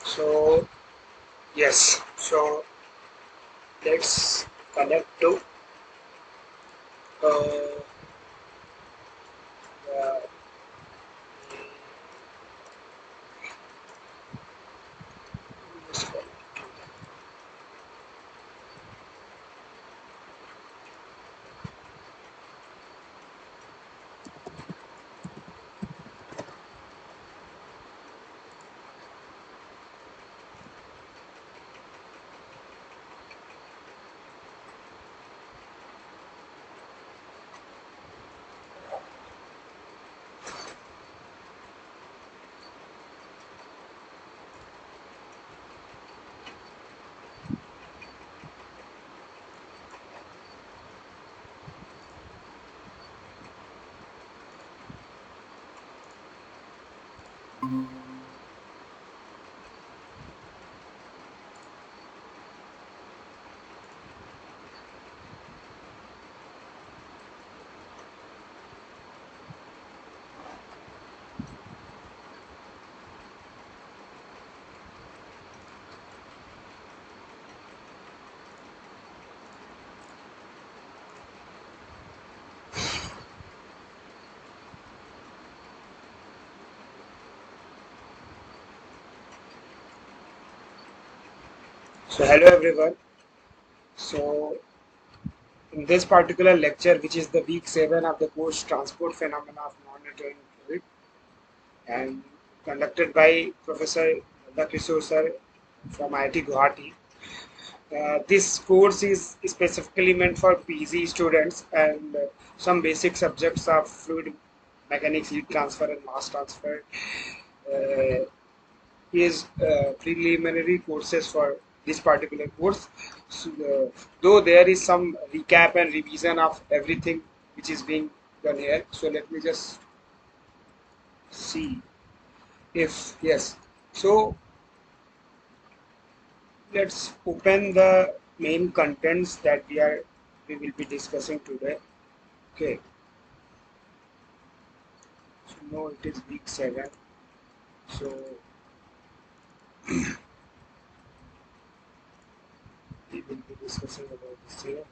So yes, so let's connect to uh, the so hello everyone. So in this particular lecture, which is the week 7 of the course Transport Phenomena of Non-Newtonian Fluid, and conducted by Professor Dakisur sir from IIT Guwahati. This course is specifically meant for PG students and some basic subjects of fluid mechanics, heat transfer, and mass transfer. Uh, is preliminary courses for this particular course. So, though there is some recap and revision of everything which is being done here. So let me just see if yes. So let's open the main contents that we will be discussing today. Okay. So now it is week 7. So we will be discussing about this here.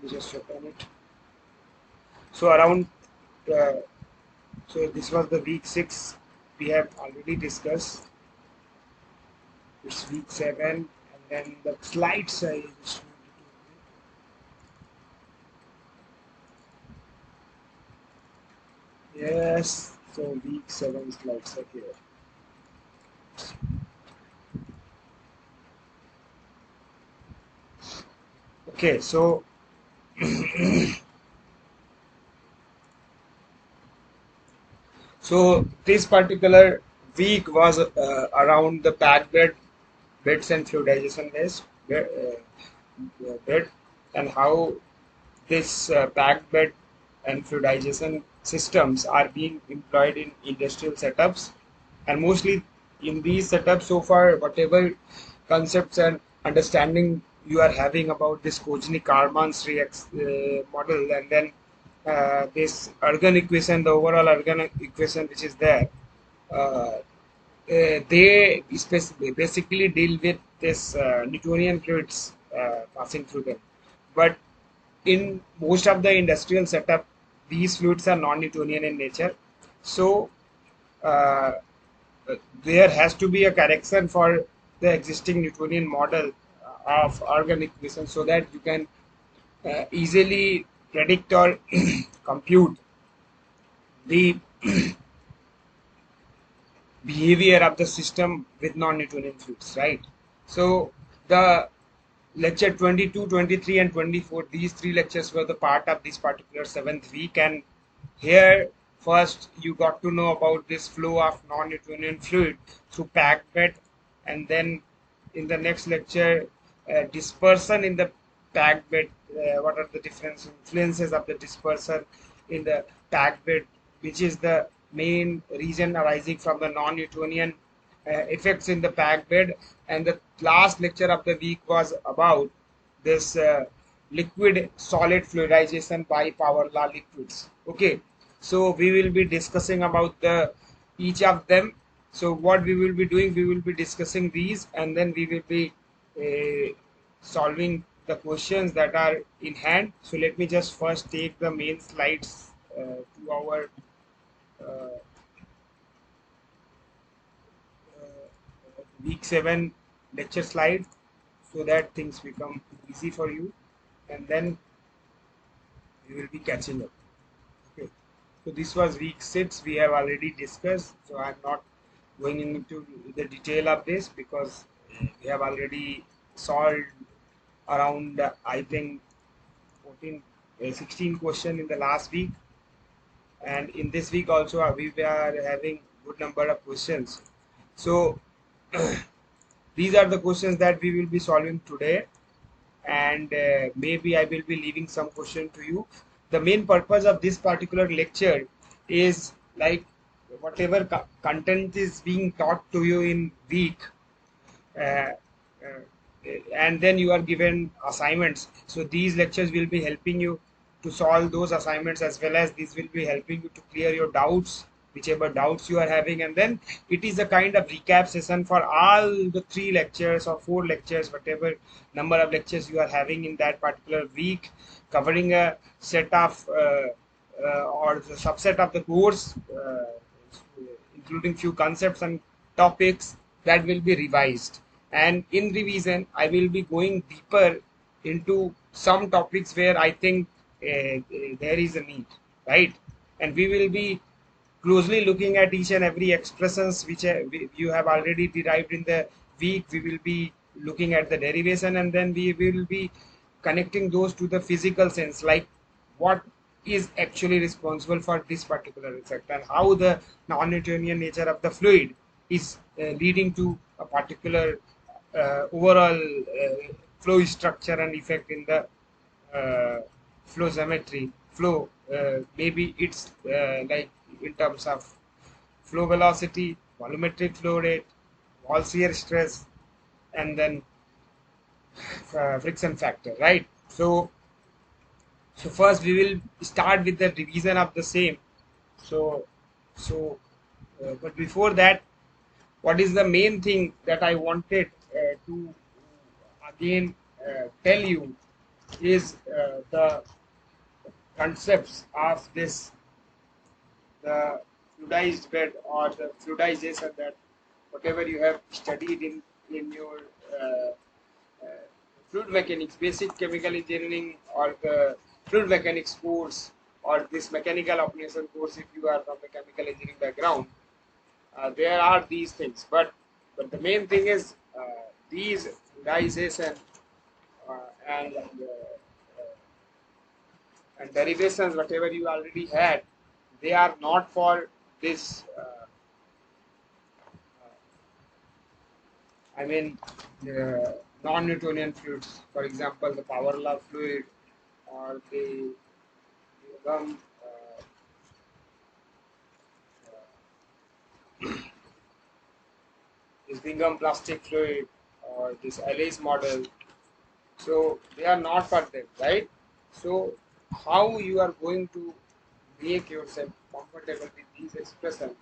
We just open it. So around uh, so this was the week 6 we have already discussed. It's week 7 and then the slide size. Yes, so week 7 slides are here. Okay, so so this particular week was around the packed beds and fluidization bed, and how this packed bed and fluidization systems are being employed in industrial setups, and mostly in these setups so far whatever concepts and understanding you are having about this Kojni-Kármán's model, and then this Ergun equation, the overall Ergun equation which is there, uh, they basically deal with this Newtonian fluids passing through them. But in most of the industrial setup, these fluids are non-Newtonian in nature. So uh, there has to be a correction for the existing Newtonian model of organic equation so that you can easily predict or compute the behavior of the system with non-Newtonian fluids, right? So the lecture 22, 23 and 24, these three lectures were the part of this particular 7th week, and here first you got to know about this flow of non-Newtonian fluid through packed bed, and then in the next lecture dispersion in the packed bed, what are the different influences of the dispersion in the packed bed, which is the main reason arising from the non-Newtonian effects in the packed bed. And the last lecture of the week was about this liquid solid fluidization by power law liquids. Okay, so we will be discussing about the each of them, So what we will be doing, we will be discussing these, and then we will be solving the questions that are in hand. So let me just first take the main slides to our uh, week 7 lecture slide, so that things become easy for you, and then we will be catching up. Okay. So this was week 6, we have already discussed, so I'm not going into the detail of this because we have already solved around I think 14 16 question in the last week, and in this week also we are having good number of questions. So these are the questions that we will be solving today, and maybe I will be leaving some question to you. The main purpose of this particular lecture is like whatever content is being taught to you in week, uh, uh, and then you are given assignments. So these lectures will be helping you to solve those assignments, as well as this will be helping you to clear your doubts, whichever doubts you are having. And then it is a kind of recap session for all the 3 lectures or 4 lectures, whatever number of lectures you are having in that particular week, covering a set of or the subset of the course, including few concepts and topics that will be revised. And in revision, I will be going deeper into some topics where I think there is a need, right? And we will be closely looking at each and every expressions which you have already derived in the week. We will be looking at the derivation, and then we will be connecting those to the physical sense, like what is actually responsible for this particular effect, and how the non-Newtonian nature of the fluid is leading to a particular overall flow structure and effect in the flow symmetry flow. Maybe it's like in terms of flow velocity, volumetric flow rate, wall shear stress, and then friction factor, right? So first we will start with the revision of the same. So but before that, what is the main thing that I wanted to again tell you is the concepts of this, the fluidized bed or the fluidization, that whatever you have studied in your uh, uh, fluid mechanics, basic chemical engineering, or the fluid mechanics course, or this mechanical operation course if you are from a chemical engineering background. There are these things, but the main thing is these fluidization uh, and and derivations, whatever you already had, they are not for this. I mean, non-Newtonian fluids, for example, the power law fluid, or the gum, this Bingham plastic fluid, or this Alice model. So they are not for them, right? So how you are going to make yourself comfortable with these expressions,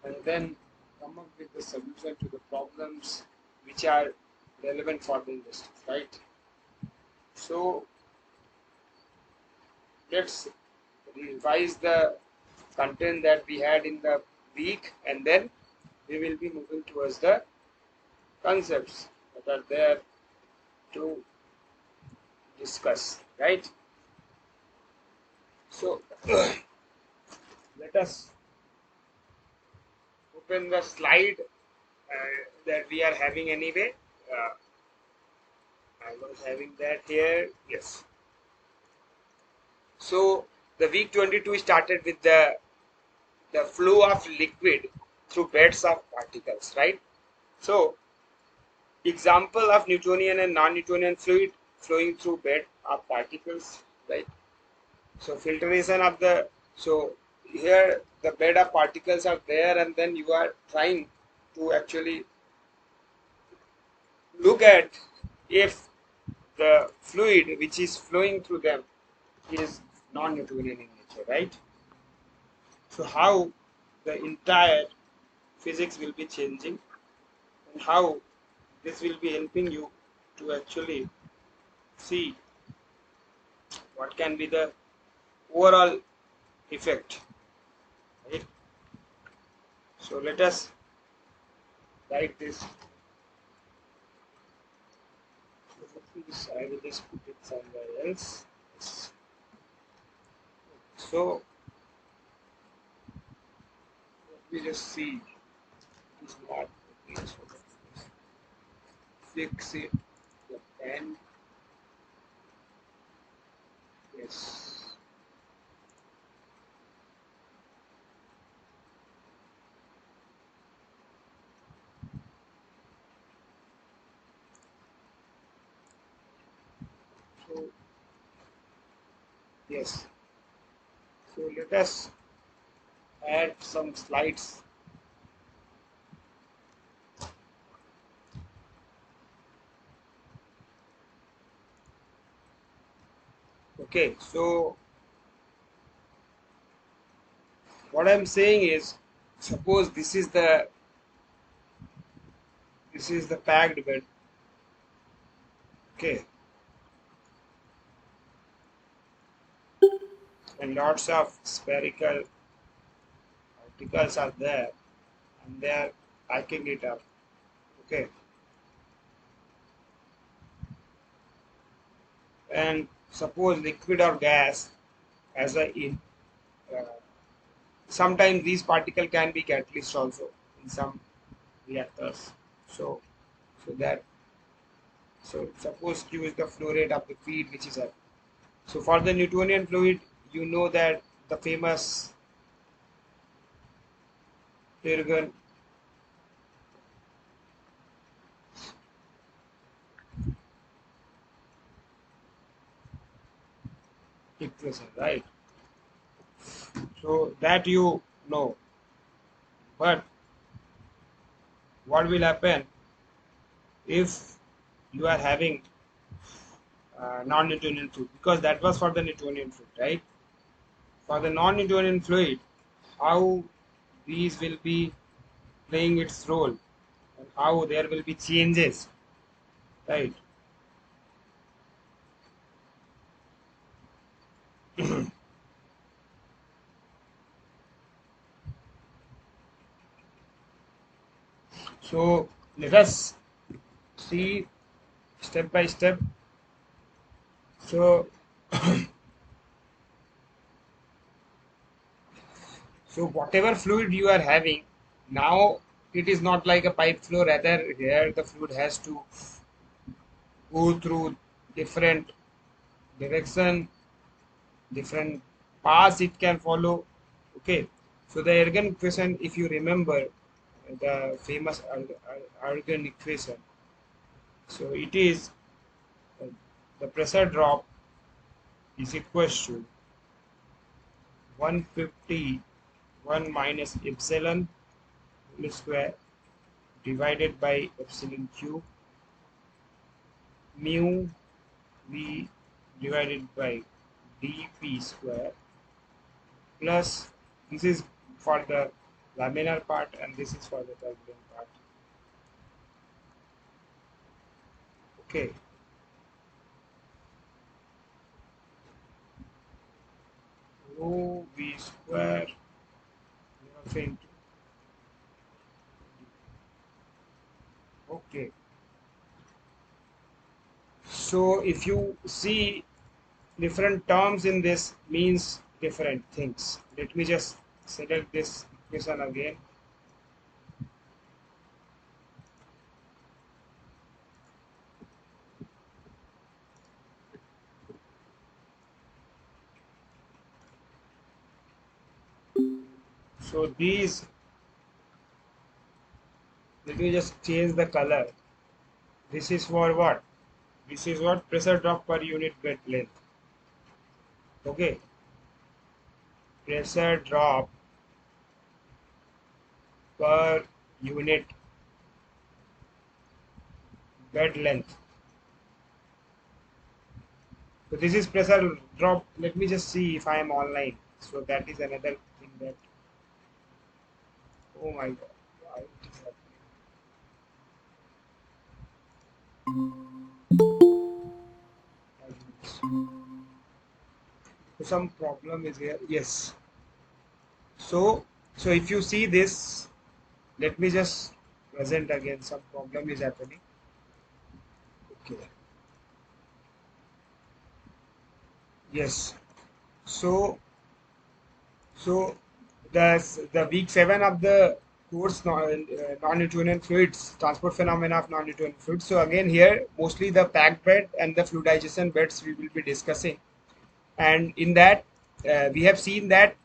and then come up with the solution to the problems which are relevant for the industry, right? So let's revise the content that we had in the week, and then we will be moving towards the concepts that are there to discuss, right? So let us open the slide that we are having anyway. uh, I was having that here, yes. So the week 22 started with the flow of liquid through beds of particles, right? So example of Newtonian and non-Newtonian fluid flowing through bed of particles, right? So filtration of the, so here the bed of particles are there, and then you are trying to actually look at if the fluid which is flowing through them is non-Newtonian in nature, right? So how the entire physics will be changing, and how this will be helping you to actually see what can be the overall effect, right? So let us write this. I will just put it somewhere else. So let me just see. It's not okay. So let's fix it. The pen. Yes. So yes. So let us add some slides. Okay. So what I'm saying is, suppose this is the packed bed. Okay, and lots of spherical particles are there, and they are packing it up. Okay, and suppose liquid or gas as a in. Uh, Sometimes these particles can be catalyst also in some reactors. So, so that so suppose Q is the flow rate of the feed which is up. So for the Newtonian fluid, you know that the famous Ergun equation, right? So that you know, but what will happen if you are having non-Newtonian fluid? Because that was for the Newtonian fluid, right? For the non-Newtonian fluid, how these will be playing its role and how there will be changes, right? So let us see step by step. So so whatever fluid you are having now, it is not like a pipe flow. Rather, here the fluid has to go through different direction, different paths it can follow. Okay, so the Ergun equation, if you remember the famous Ergun equation, so it is uh, the pressure drop is equals to 151 minus epsilon whole square divided by epsilon q mu v divided by dp square plus, this is for the laminar part and this is for the turbulent part. Okay, rho v square into, okay. So if you see different terms in this means different things. Let me just select this equation again. So these, let me just change the color. This is for what? This is what? Pressure drop per unit bed length. Okay, pressure drop per unit bed length. So this is pressure drop. Let me just see if I am online. So that is another thing that, oh my god, So some problem is here. Yes. So so if you see this, let me just present again. Some problem is happening. Okay. Yes. So so the week 7 of the course non-Newtonian fluids, transport phenomena of non-Newtonian fluids. So again here mostly the packed bed and the fluidization beds we will be discussing. And in that we have seen that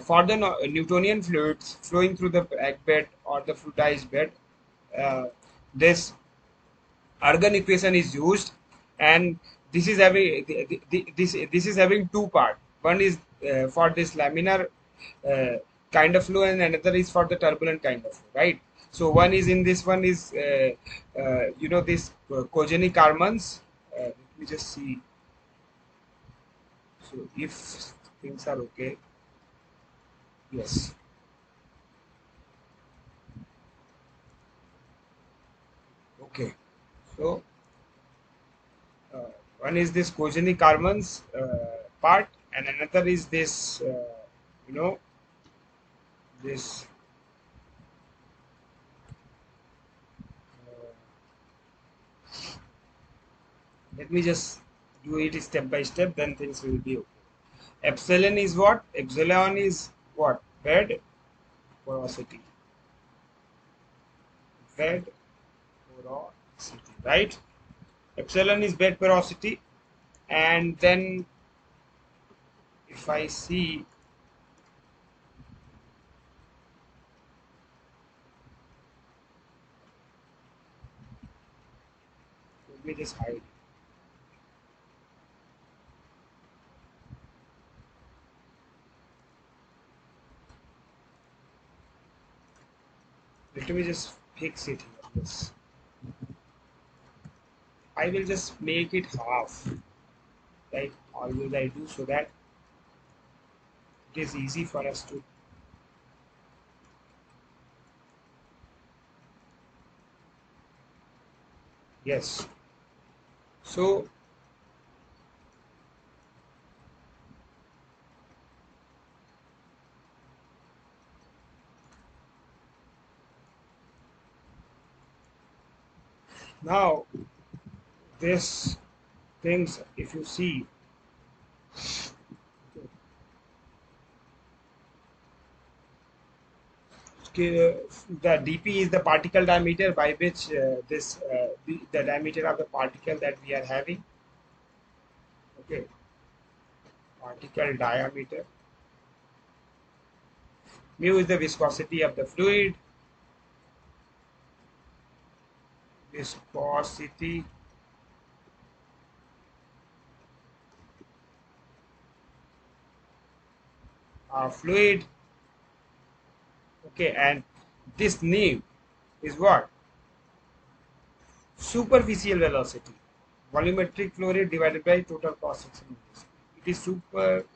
for the Newtonian fluids flowing through the packed bed or the fluidized bed, uh, this Argon equation is used, and this is having this is having two part. One is for this laminar kind of flow, and another is for the turbulent kind of flow, right? So one is in this one is this cogenic Karmans. Let me just see. So if things are okay, yes, okay. So uh, one is this cogenic Karmans part, and another is this you know this let me just do it step by step, then things will be okay. Epsilon is what? Epsilon is what? Bed porosity. Bed porosity, right? Epsilon is bed porosity, and then if I see, let me just hide. Let me just fix it here. Yes. I will just make it half, right? Always I do so that it is easy for us to. Yes. So now this things, if you see, the dp is the particle diameter by which the diameter of the particle that we are having. Okay, particle diameter. Mu is the viscosity of the fluid. Viscosity of fluid. Okay, and this nu is what? Superficial velocity. Volumetric flow rate divided by total cross section. It is superficial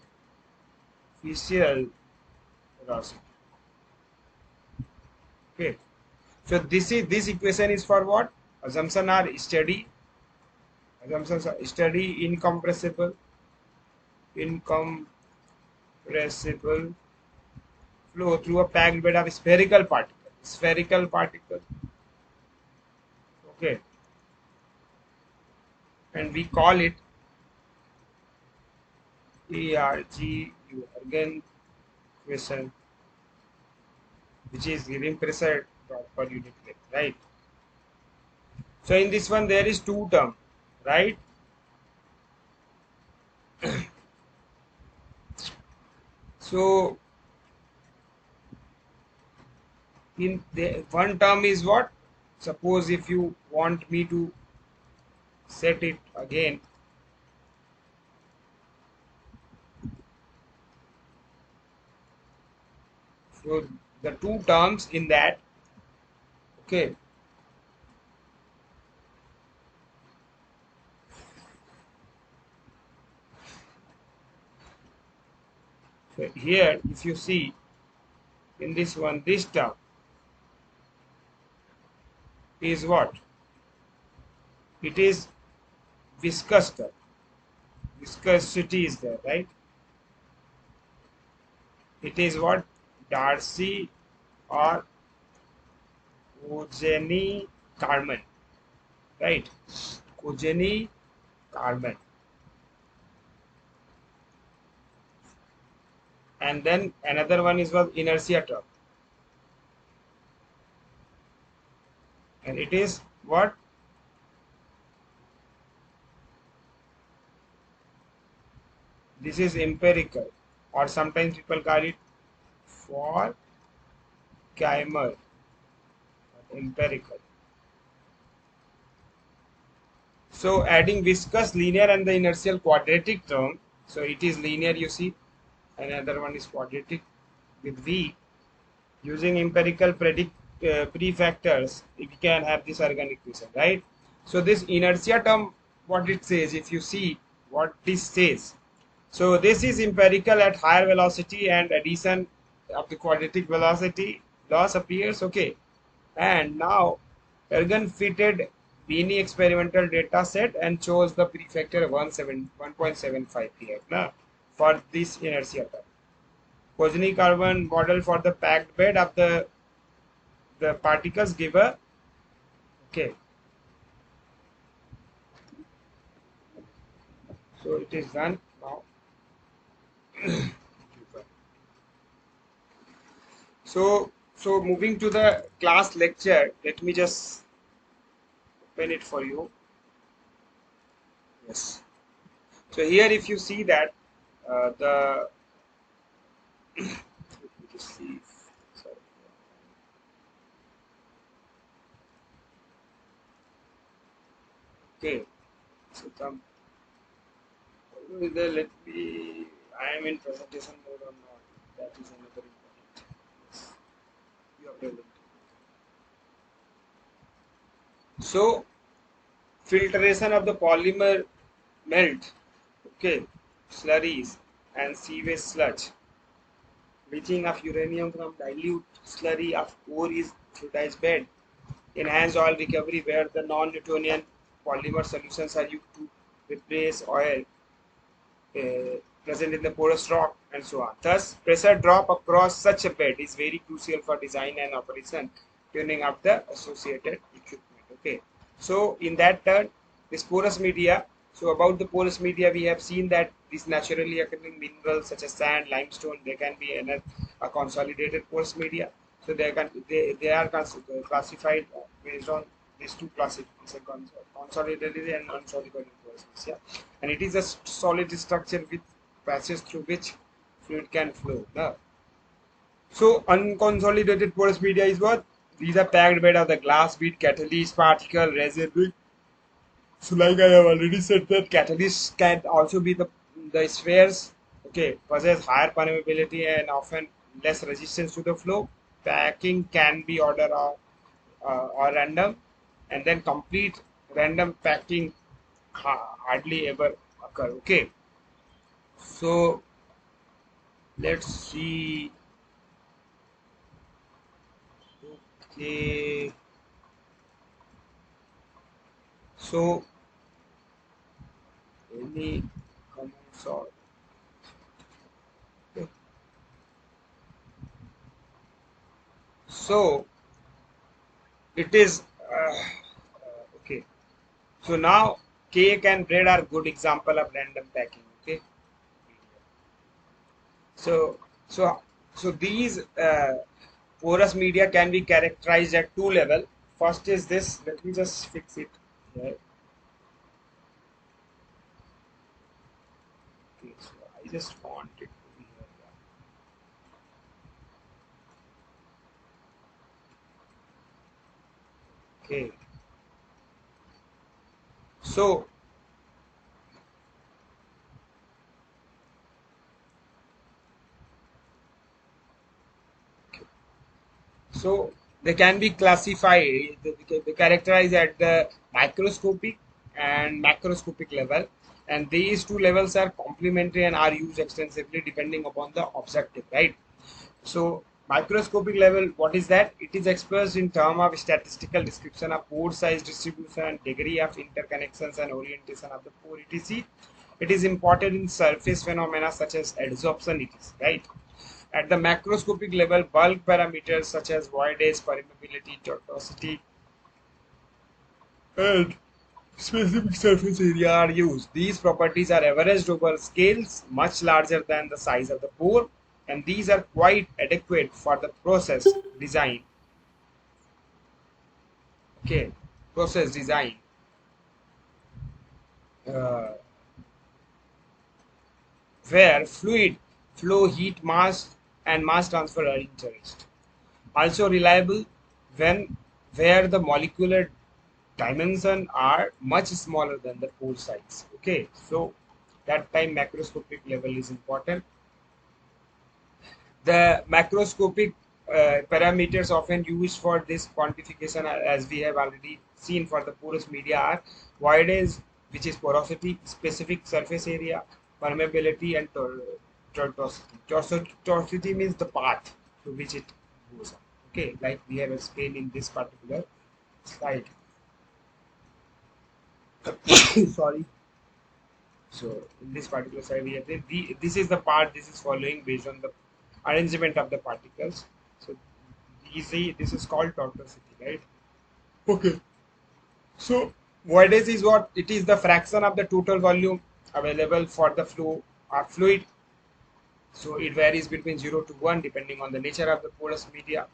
velocity. Okay. So this equation is for what? Assumption are steady. Assumptions are steady, incompressible flow through a packed bed of spherical particle. Spherical particle. Okay. And we call it ERG Argon equation, which is giving pressure per unit length, right? So in this one there is two term, right? So in the one term is what? Suppose if you want me to set it again, so the two terms in that, okay, so here if you see in this one, this term is what? It is viscous term. Viscosity is there, right? It is what? Darcy or Eugenie Carmen, right? Eugenie Carmen. And then another one is what? Inertia term. And it is what? This is empirical, or sometimes people call it for Keimer, empirical. So adding viscous, linear, and the inertial quadratic term. So it is linear, you see. Another one is quadratic with V. Using empirical prefactors, we can have this organic equation, right? So this inertia term, what it says, if you see what this says. So this is empirical at higher velocity and addition of the quadratic velocity loss appears, okay. And now Ergen fitted Beanie experimental data set and chose the prefactor 1.75 here now for this inertia term. Poisson carbon model for the packed bed of the particles give a, okay. So it is done now. So moving to the class lecture, let me just open it for you. Yes. So here, if you see that the let me just see. Sorry. Okay. So let me. I am in presentation mode or not? That is another important. Yes. You are present. So filtration of the polymer melt, okay, slurries and sewage sludge. Leaching of uranium from dilute slurry of ore is fluidized bed. Enhanced oil recovery where the non-Newtonian polymer solutions are used to replace oil present in the porous rock and so on. Thus, pressure drop across such a bed is very crucial for design and operation, tuning up the associated equipment. Okay. So, in that turn, this porous media. So, about the porous media, we have seen that these naturally occurring minerals such as sand, limestone, they can be in a consolidated porous media. So, they are classified based on these two classes, consolidated and unsolidated porous media. And it is a solid structure with passages through which fluid can flow. No? So unconsolidated porous media is what? These are packed bed of the glass, bead, catalyst, particle, residue. So like I have already said that catalysts can also be the spheres. Okay, possess higher permeability and often less resistance to the flow. Packing can be order or random, and then complete random packing hardly ever occur. Okay, so let's see. Okay, so any comments or okay. So it is okay. So now cake and bread are good example of random packing. Okay, so so so these porous media can be characterized at two level. First is this. Let me just fix it here. Okay, so I just want it to be here. Okay, so so they can be classified, they characterized at the microscopic and macroscopic level, and these two levels are complementary and are used extensively depending upon the objective, right? So microscopic level, what is that? It is expressed in terms of statistical description of pore size distribution, degree of interconnections and orientation of the pore, etc. It is important in surface phenomena such as adsorption, it is, right? At the macroscopic level, bulk parameters such as voidage, permeability, tortuosity, and specific surface area are used. These properties are averaged over scales much larger than the size of the pore, and these are quite adequate for the process design. Okay, process design. Uh, where fluid flow, heat, mass, and mass transfer are interest. Also reliable when where the molecular dimension are much smaller than the pore size. Okay, so that time macroscopic level is important. The macroscopic parameters often used for this quantification as we have already seen for the porous media are voidage, which is porosity, specific surface area, permeability, and tortuosity. Tortuosity means the path through which it goes on. Okay, like we have explained in this particular slide. Sorry. So in this particular slide, we have this is the part this is following based on the arrangement of the particles. So easy, this is called tortuosity, right? Okay. So voidage is what? It is the fraction of the total volume available for the flow of fluid. So it varies between 0 to 1 depending on the nature of the porous media.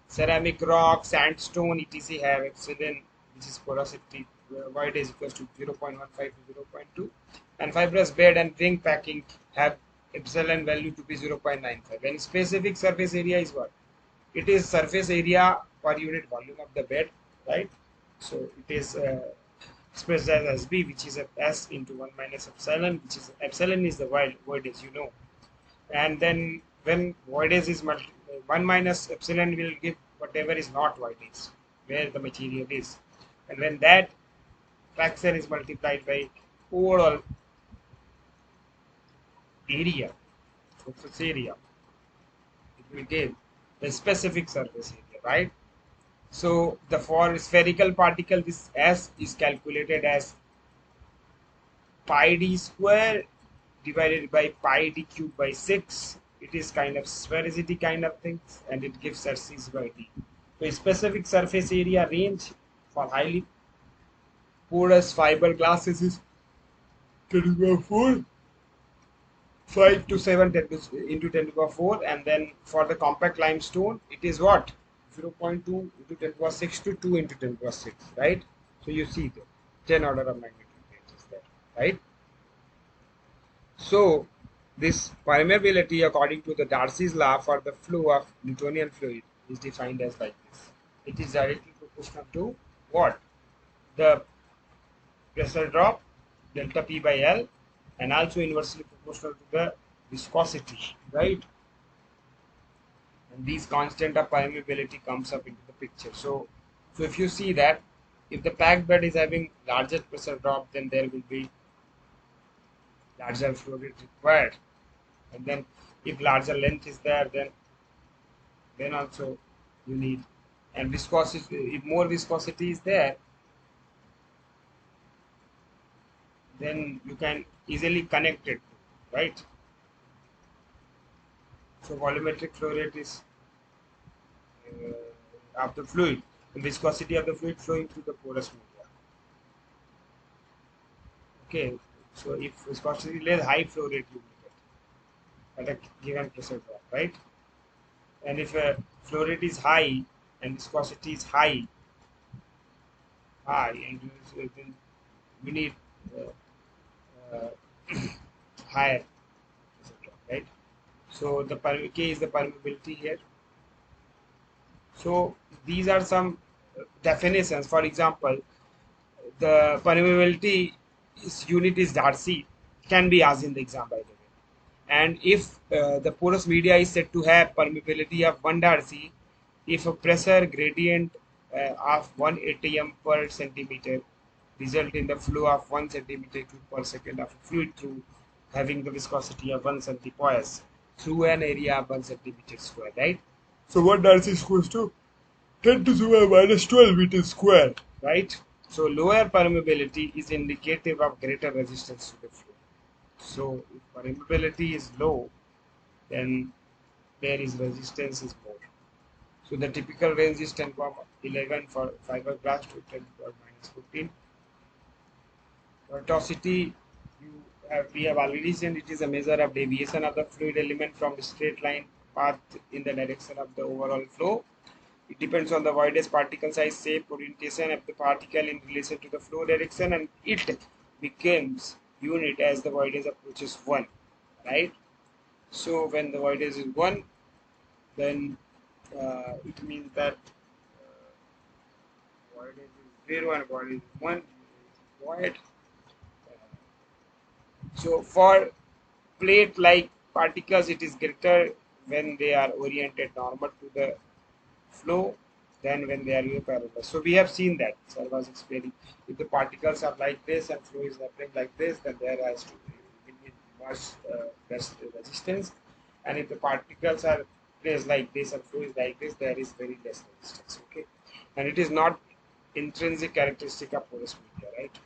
Ceramic rock, sandstone, etc. have epsilon, which is porosity, voidage equals to 0.15 to 0.2. And fibrous bed and ring packing have epsilon value to be 0.95. And specific surface area is what? It is surface area per unit volume of the bed, right? So it is expressed as SB, which is a S into 1 minus epsilon, which is epsilon is the voidage, you know. And then when voidage is 1 minus epsilon will give whatever is not voidage, where the material is. And when that fraction is multiplied by overall area, surface area, it will give the specific surface area, right? So the for spherical particle, this S is calculated as pi d square divided by pi d cube by 6. It is kind of sphericity kind of things, and it gives us 6 by d. So specific surface area range for highly porous fiber glasses is 10 to the power 4, 5 to 7 into 10 to the power 4, and then for the compact limestone, it is what? 0.2 into 10 to the power 6 to 2 into 10 to the power 6, right? So you see the 10 order of magnitude range is there, right? So this permeability, according to the Darcy's law for the flow of Newtonian fluid, is defined as like this. It is directly proportional to what? The pressure drop, delta P by L, and also inversely proportional to the viscosity, right? And these constant of permeability comes up into the picture. So if you see that if the packed bed is having larger pressure drop, then there will be larger flow rate required. And then if larger length is there, then also you need, and viscosity, if more viscosity is there, then you can easily connect it, right? So volumetric flow rate is of the fluid, the viscosity of the fluid flowing through the porous media. Okay, so if viscosity is less, high flow rate you will get at a given pressure drop, right? And if flow rate is high and viscosity is high, and then we need higher pressure drop, right? So the K is the permeability here. So these are some definitions. For example, the permeability unit is Darcy, can be asked in the exam, by the way. And if the porous media is said to have permeability of 1 Darcy, if a pressure gradient of 1 atm per centimeter result in the flow of 1 centimeter cube per second of fluid through having the viscosity of 1 centipoise through an area of 1 centimeter square, right? So 1 Darcy is equals to 10 to the power minus 12 meters square, right? So lower permeability is indicative of greater resistance to the flow. So if permeability is low, then there is resistance is more. So the typical range is 10.11 for fiberglass to 10 ⁻14. Tortuosity, we have already seen it is a measure of deviation of the fluid element from the straight line path in the direction of the overall flow. It depends on the voidage, particle size, shape, orientation of the particle in relation to the flow direction, and it becomes unit as the voidage approaches 1, right? So when the voidage is 1, then it means that voidage is 0 and voidage is 1, void. So for plate-like particles, it is greater when they are oriented normal to the flow than when they are parallel. So we have seen that. So I was explaining, if the particles are like this and flow is happening like this, then there has to be much less resistance. And if the particles are placed like this and flow is like this, there is very less resistance. Okay, and it is not intrinsic characteristic of porous media, right?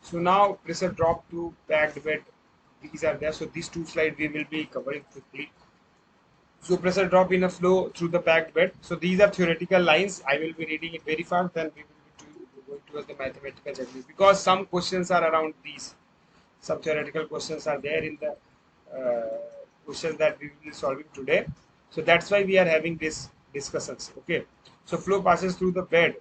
So now pressure drop to packed bed. These are there. So these two slides we will be covering quickly. So pressure drop in a flow through the packed bed. So these are theoretical lines. I will be reading it very fast. Then we will be going towards the mathematical technique, because some questions are around these. Some theoretical questions are there in the questions that we will be solving today. So that's why we are having these discussions. Okay. So flow passes through the bed.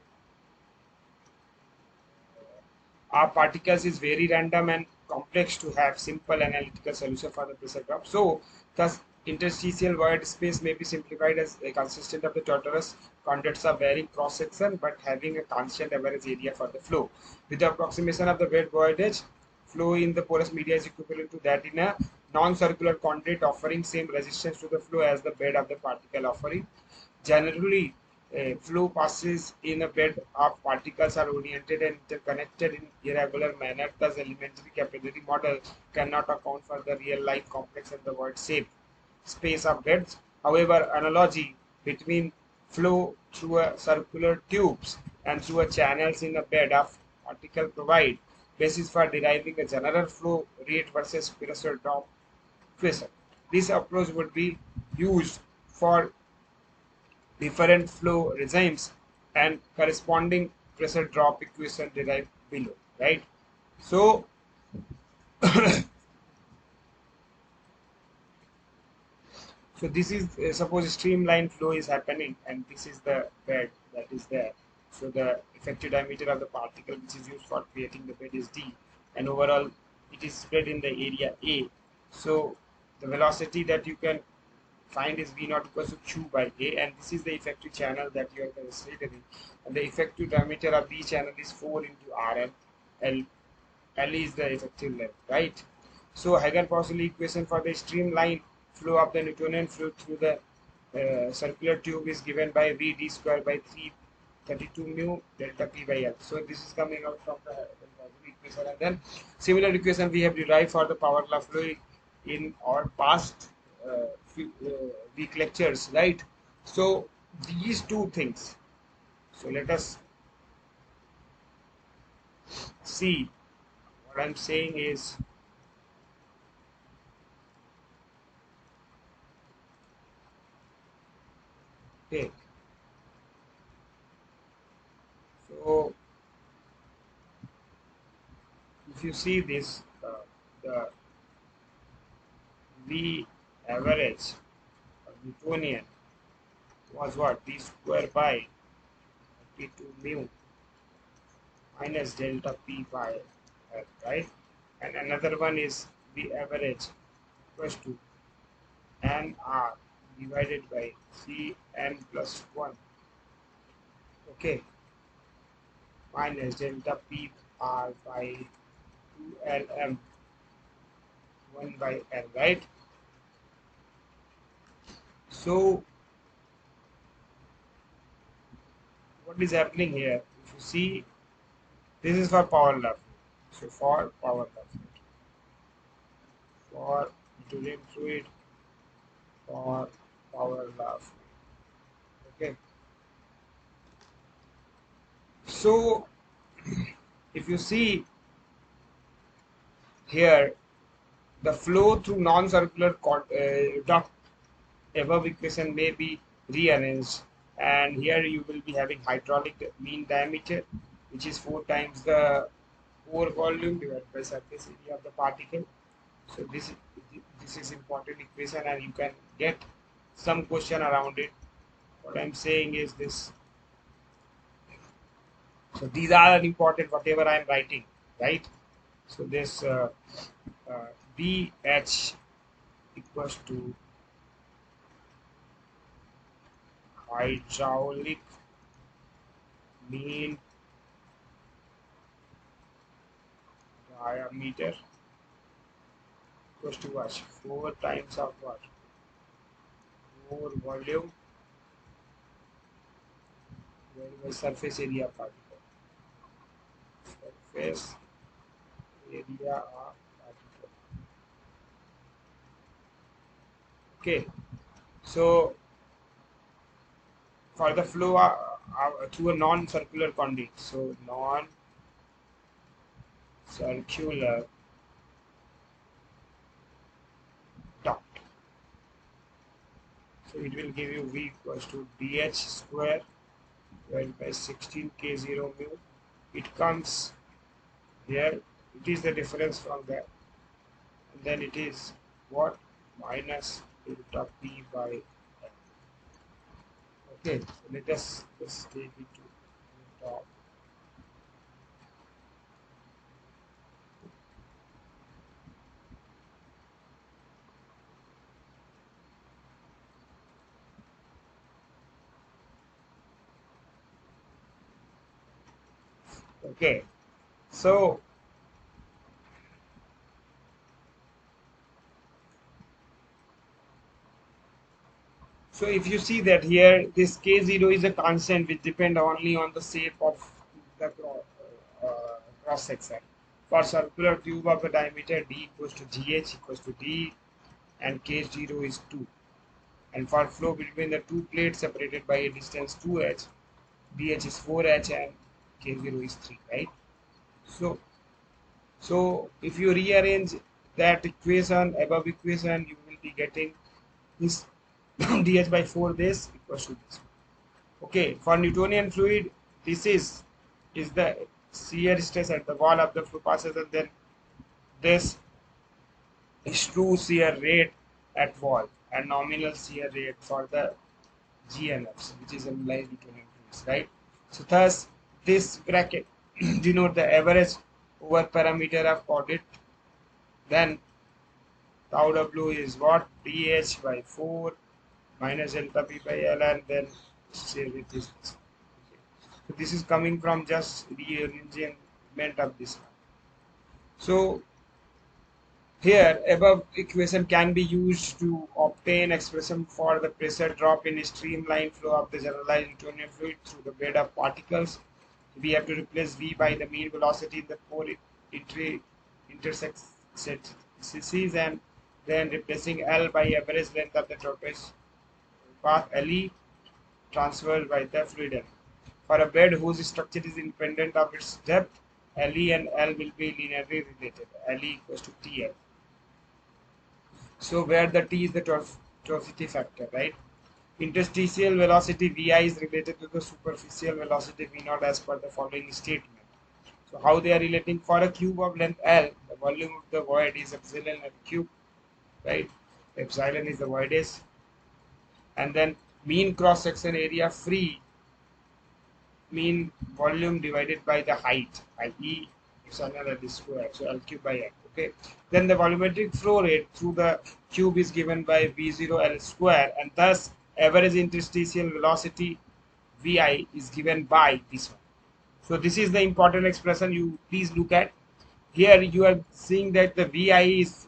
Our particles is very random and complex to have simple analytical solution for the pressure drop. So thus interstitial void space may be simplified as a consistent of the tortuous conduits of varying cross section but having a constant average area for the flow. With the approximation of the bed voidage, flow in the porous media is equivalent to that in a non-circular conduit offering same resistance to the flow as the bed of the particle offering. Generally, flow passes in a bed of particles are oriented and interconnected in irregular manner. Thus, elementary capillary model cannot account for the real life complex and the void shape space of beds. However, analogy between flow through a circular tubes and through a channels in a bed of particle provide basis for deriving a general flow rate versus pressure drop equation. This approach would be used for different flow regimes and corresponding pressure drop equation derived below, right? So so this is suppose streamline flow is happening and this is the bed that is there. So the effective diameter of the particle which is used for creating the bed is d, and overall it is spread in the area a. So the velocity that you can find is v naught equals to q by a, and this is the effective channel that you are considering, and the effective diameter of the channel is 4 into rl. L is the effective length, right? So Hagen-Pauli equation for the streamline flow of the Newtonian fluid through the circular tube is given by v d square by 332 mu delta p by l. So this is coming out from the Hagen-Pauli equation, and then similar equation we have derived for the power law flow in our past week lectures, right? So these two things. So let us see. What I'm saying is, okay, so if you see this, the V average of Newtonian was what? D square by 32 mu minus delta P by L, right? And another one is V average equals to NR divided by Cn plus 1, okay, minus delta P R by 2Lm 1 by L, right? So what is happening here? If you see, this is for power law. So for power law, for Newtonian fluid, for power law. Okay. So if you see here, the flow through non-circular duct above equation may be rearranged, and here you will be having hydraulic mean diameter, which is 4 times the pore volume divided by surface area of the particle. So this is important equation, and you can get some question around it. What I'm saying is this. So these are important whatever I'm writing, right? So this BH equals to hydraulic mean diameter equals to what? 4 times of what? 4 volume divided by surface area of particle. Surface area of particle. Okay. So for the flow through a non-circular conduit. So non-circular duct. So it will give you V equals to dH square divided by 16 K0 mu. It comes here. It is the difference from that. And then it is what? Minus delta P by L. Okay, so let us just take it to the top. Okay, so if you see that here, this K0 is a constant which depend only on the shape of the cross section. For circular tube of a diameter, D equals to GH equals to D, and K0 is 2. And for flow between the two plates separated by a distance 2h, DH is 4h and K0 is 3, right? So if you rearrange that equation, above equation, you will be getting this dH by 4 this equals to this. Okay, for Newtonian fluid, this is the shear stress at the wall of the flow passes, and then this is true shear rate at wall and nominal shear rate for the GNFs, which is implied Newtonian fluids, right? So thus this bracket denote the average over parameter of conduit. Then tau W is what? dH by 4 minus delta P by L, and then say with this. Okay. So this is coming from just rearrangement of this one. So here above equation can be used to obtain expression for the pressure drop in a streamline flow of the generalized Newtonian fluid through the bed of particles. We have to replace V by the mean velocity in the pore intersections, and then replacing L by average length of the tortoise path LE transferred by the fluid L. For a bed whose structure is independent of its depth, LE and L will be linearly related. LE equals to TL. So where the T is the tortuosity factor, right? Interstitial velocity Vi is related to the superficial velocity V0 as per the following statement. So how they are relating? For a cube of length L, the volume of the void is epsilon L cube, right? Epsilon is the voidage, and then mean cross section area free, mean volume divided by the height, i.e. epsilon L square, so L cube by L. Okay. Then the volumetric flow rate through the cube is given by V0 L square, and thus average interstitial velocity Vi is given by this one. So this is the important expression. You please look at here. You are seeing that the Vi is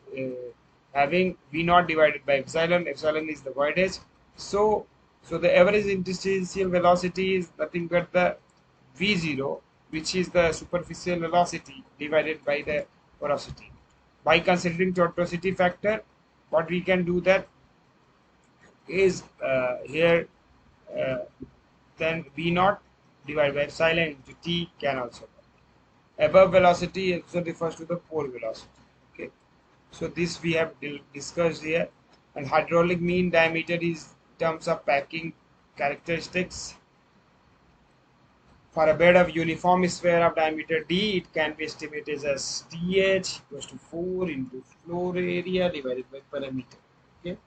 having V0 divided by epsilon. Epsilon is the voidage. So the average interstitial velocity is nothing but the V0, which is the superficial velocity divided by the porosity. By considering tortuosity factor, what we can do that is here then V0 divided by epsilon into T can also work. Above velocity also refers to the pore velocity. Okay, So this we have discussed here. And hydraulic mean diameter is in terms of packing characteristics. For a bed of uniform sphere of diameter d, it can be estimated as dh equals to 4 into floor area divided by perimeter. Okay,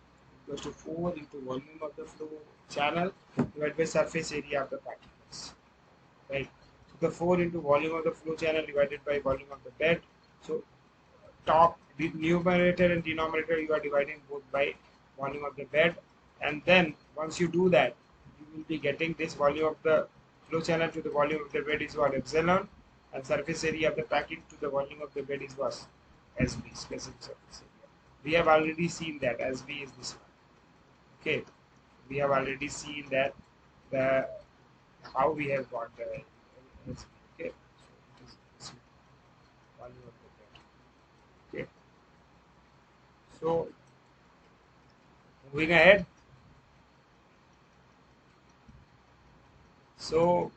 equals to 4 into volume of the flow channel divided by surface area of the particles. Right. So the 4 into volume of the flow channel divided by volume of the bed. So top the numerator and denominator you are dividing both by volume of the bed, and then once you do that you will be getting this volume of the flow channel to the volume of the bed is what, epsilon, and surface area of the packing to the volume of the bed is what, SB, specific surface area. We have already seen that SB is this one. Okay, we have already seen that the how we have got the SB. Okay, so it is this volume of the bed. Okay, so moving ahead. So,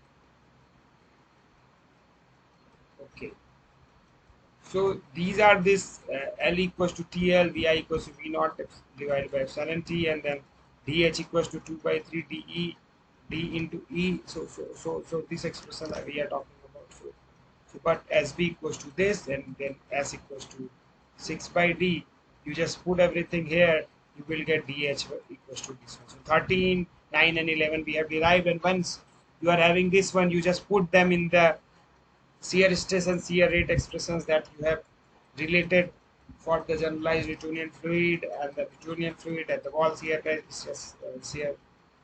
okay. So these are this L equals to TL, VI equals to V naught divided by epsilon T, and then DH equals to 2 by 3 DE, D into E. So this expression that we are talking about. So but SB equals to this, and then S equals to 6 by D. You just put everything here, you will get DH equals to this one. So 13, 9, and 11 we have derived, and once you are having this one, you just put them in the shear stress and shear rate expressions that you have related for the generalized Newtonian fluid and the Newtonian fluid at the wall shear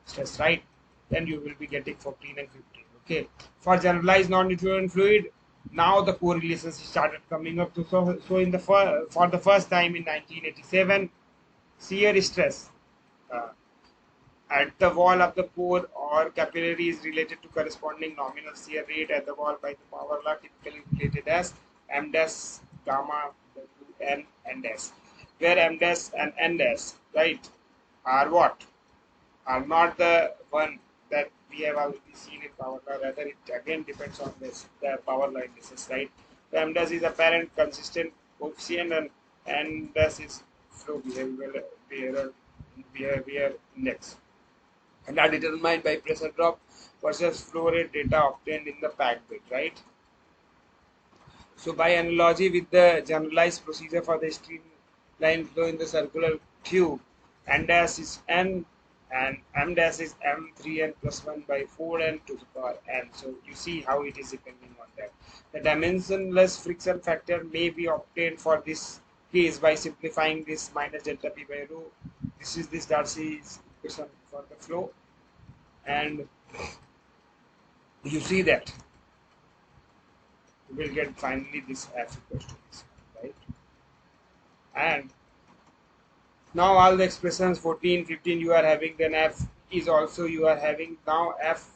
stress, right? Then you will be getting 14 and 15. Okay. For generalized non-Newtonian fluid, now the correlations started coming up. So in the for the first time in 1987, shear stress uh, at the wall of the pore or capillary is related to corresponding nominal shear rate at the wall by the power law, typically related as m dash gamma w n n dash, where m dash and n dash, right, are what, are not the one that we have already seen in power law. Rather, it again depends on this the power law indices, right? So m dash is apparent consistent coefficient, and n dash is flow behavior index, and are determined by pressure drop versus flow rate data obtained in the packed bed, right? So by analogy with the generalized procedure for the streamline flow in the circular tube, n dash is n and m dash is m3n plus 1 by 4n to the power n. So you see how it is depending on that. The dimensionless friction factor may be obtained for this case by simplifying this minus delta p by rho. This is this Darcy's equation for the flow, and you see that you will get finally this f equals to this, right? And now all the expressions 14, 15 you are having, then f is also you are having. Now f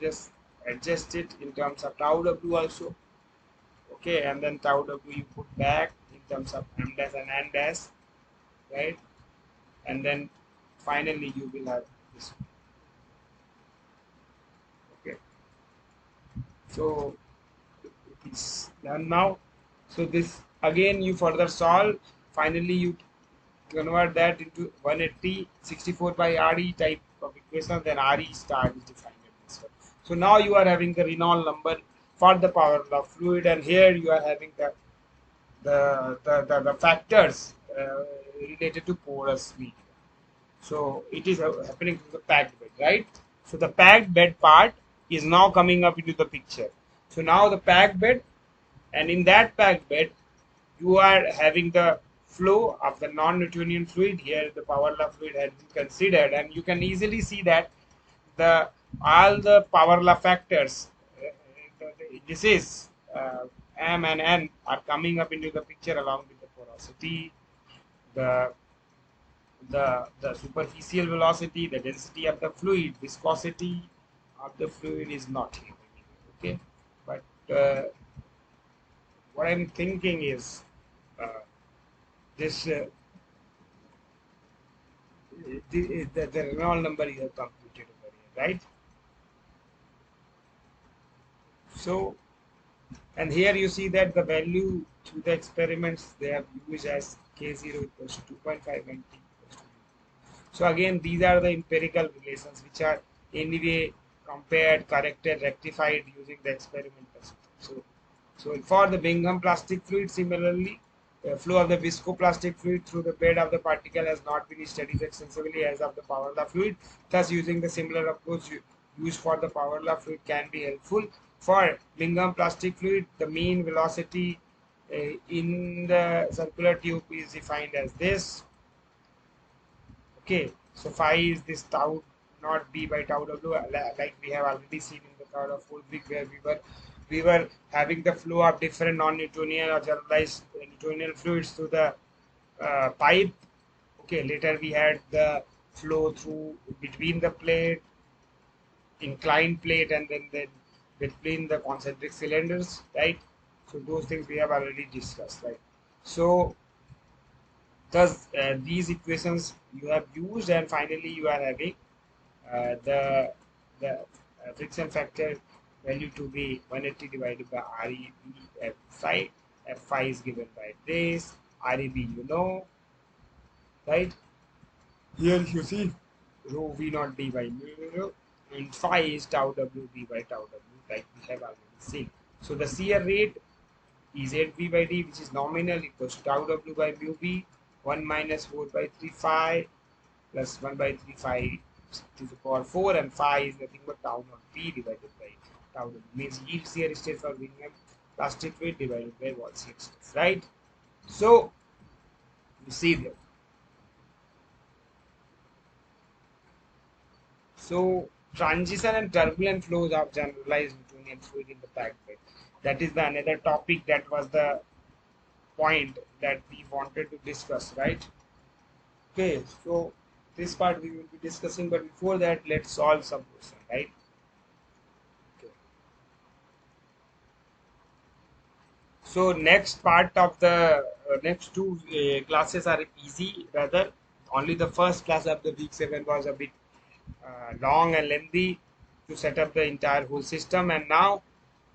just adjust it in terms of tau w also. Okay, and then tau w you put back in terms of m dash and n dash, right? And then finally you will have this. Okay, so it is done now. So this again you further solve. Finally you convert that into 180 64 by RE type of equation. Then RE star is defined in this one. So now you are having the Reynolds number for the power of fluid, and here you are having the factors related to porous medium. So it is happening to the packed bed, right? So the packed bed part is now coming up into the picture. So now the packed bed, and in that packed bed, you are having the flow of the non-Newtonian fluid. Here the power law fluid has been considered, and you can easily see that the all the power law factors, this is m and n, are coming up into the picture along with the porosity, the the superficial velocity, the density of the fluid, viscosity of the fluid is not here. Okay, but what I'm thinking is uh, this the Reynolds number you have computed over here, right? So And here you see that the value through the experiments they have used as K0 equals to 2.5 and T equals to. So again, these are the empirical relations which are anyway compared, corrected, rectified using the experimental system. So for the Bingham plastic fluid, similarly, the flow of the viscoplastic fluid through the bed of the particle has not been studied extensively as of the power law fluid. Thus, using the similar approach used for the power law fluid can be helpful. For Bingham plastic fluid, the mean velocity in the circular tube is defined as this. Okay, so phi is this tau not b by tau w, like we have already seen in the third or fourth week where we were having the flow of different non-Newtonian or generalized Newtonian fluids through the pipe. Okay, later we had the flow through between the plate, inclined plate, and then between the concentric cylinders, right? So those things we have already discussed, right? So thus these equations you have used, and finally you are having the friction factor value to be 180 divided by REB F phi. F phi is given by this. REB you know, right? Here you see rho V naught D by mu, and phi is tau W B by tau W, like we have already seen. So the shear rate is 8V by D, which is nominal, equals to tau W by mu B, 1 minus 4 by 3 phi plus 1 by 3 phi to the power 4, and phi is nothing but tau naught B divided by tau W, means yield shear stress for Bingham plastic weight divided by wall shear stress, right? So you see that. So transition and turbulent flows of generalized Newtonian fluid in the packed bed. That is the another topic, that was the point that we wanted to discuss, right? Okay, so this part we will be discussing, but before that, let's solve some question, right? Okay. So next part of the next two classes are easy. Rather, only the first class of the week 7 was a bit long and lengthy to set up the entire whole system, and now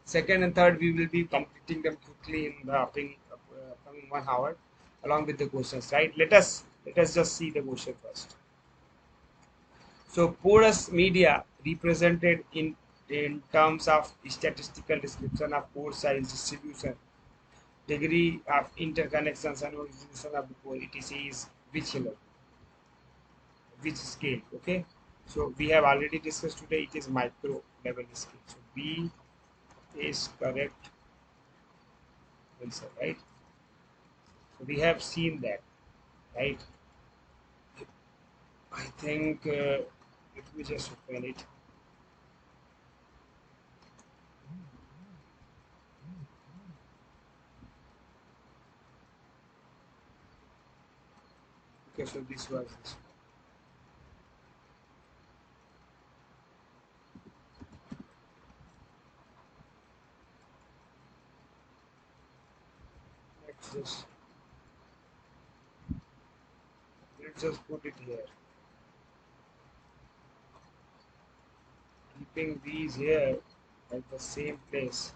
second and third we will be completing them quickly in the coming 1 hour along with the questions, right? Let us just see the question first. So porous media represented in terms of statistical description of pore size distribution, degree of interconnections and resolution of the pore, etc. is which level, which scale? Okay, so we have already discussed today, it is micro level scale. So B is correct answer, right? So we have seen that, right? I think let me just open it. Okay, so this was this. Let's just put it here. Keeping these here at the same place.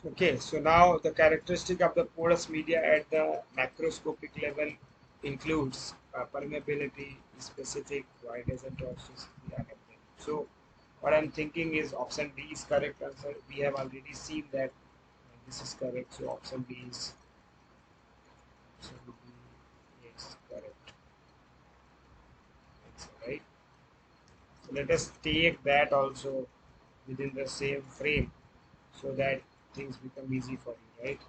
Okay, so now the characteristic of the porous media at the macroscopic level includes permeability, specific, widness, and toxicity, and everything. So what I'm thinking is option D is correct answer. We have already seen that this is correct. So option B is correct answer, right? So let us take that also within the same frame so that things become easy for you, right?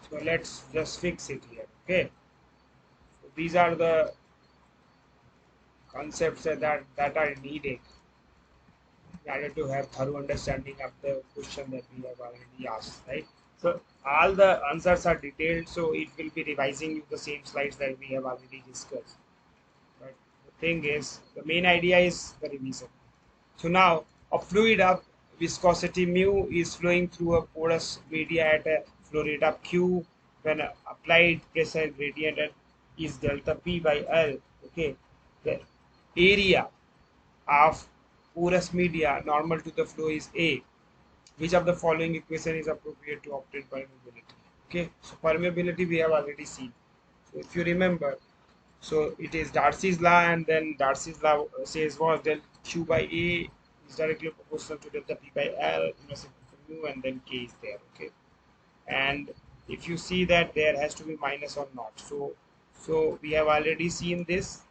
So let's just fix it here. Okay. So these are the concepts that are needed in order to have thorough understanding of the question that we have already asked, right? So all the answers are detailed, so it will be revising you the same slides that we have already discussed. But the thing is, the main idea is the revision. So now a fluid of viscosity mu is flowing through a porous media at a flow rate of q when applied pressure gradient is delta p by L. Okay, the area of porous media normal to the flow is A. Which of the following equation is appropriate to obtain permeability? Okay, so permeability we have already seen. So if you remember, so it is Darcy's law, and then Darcy's law says was del Q by A is directly proportional to delta P by L inverse mu, and then K is there. Okay, and if you see that there has to be minus or not. So we have already seen this.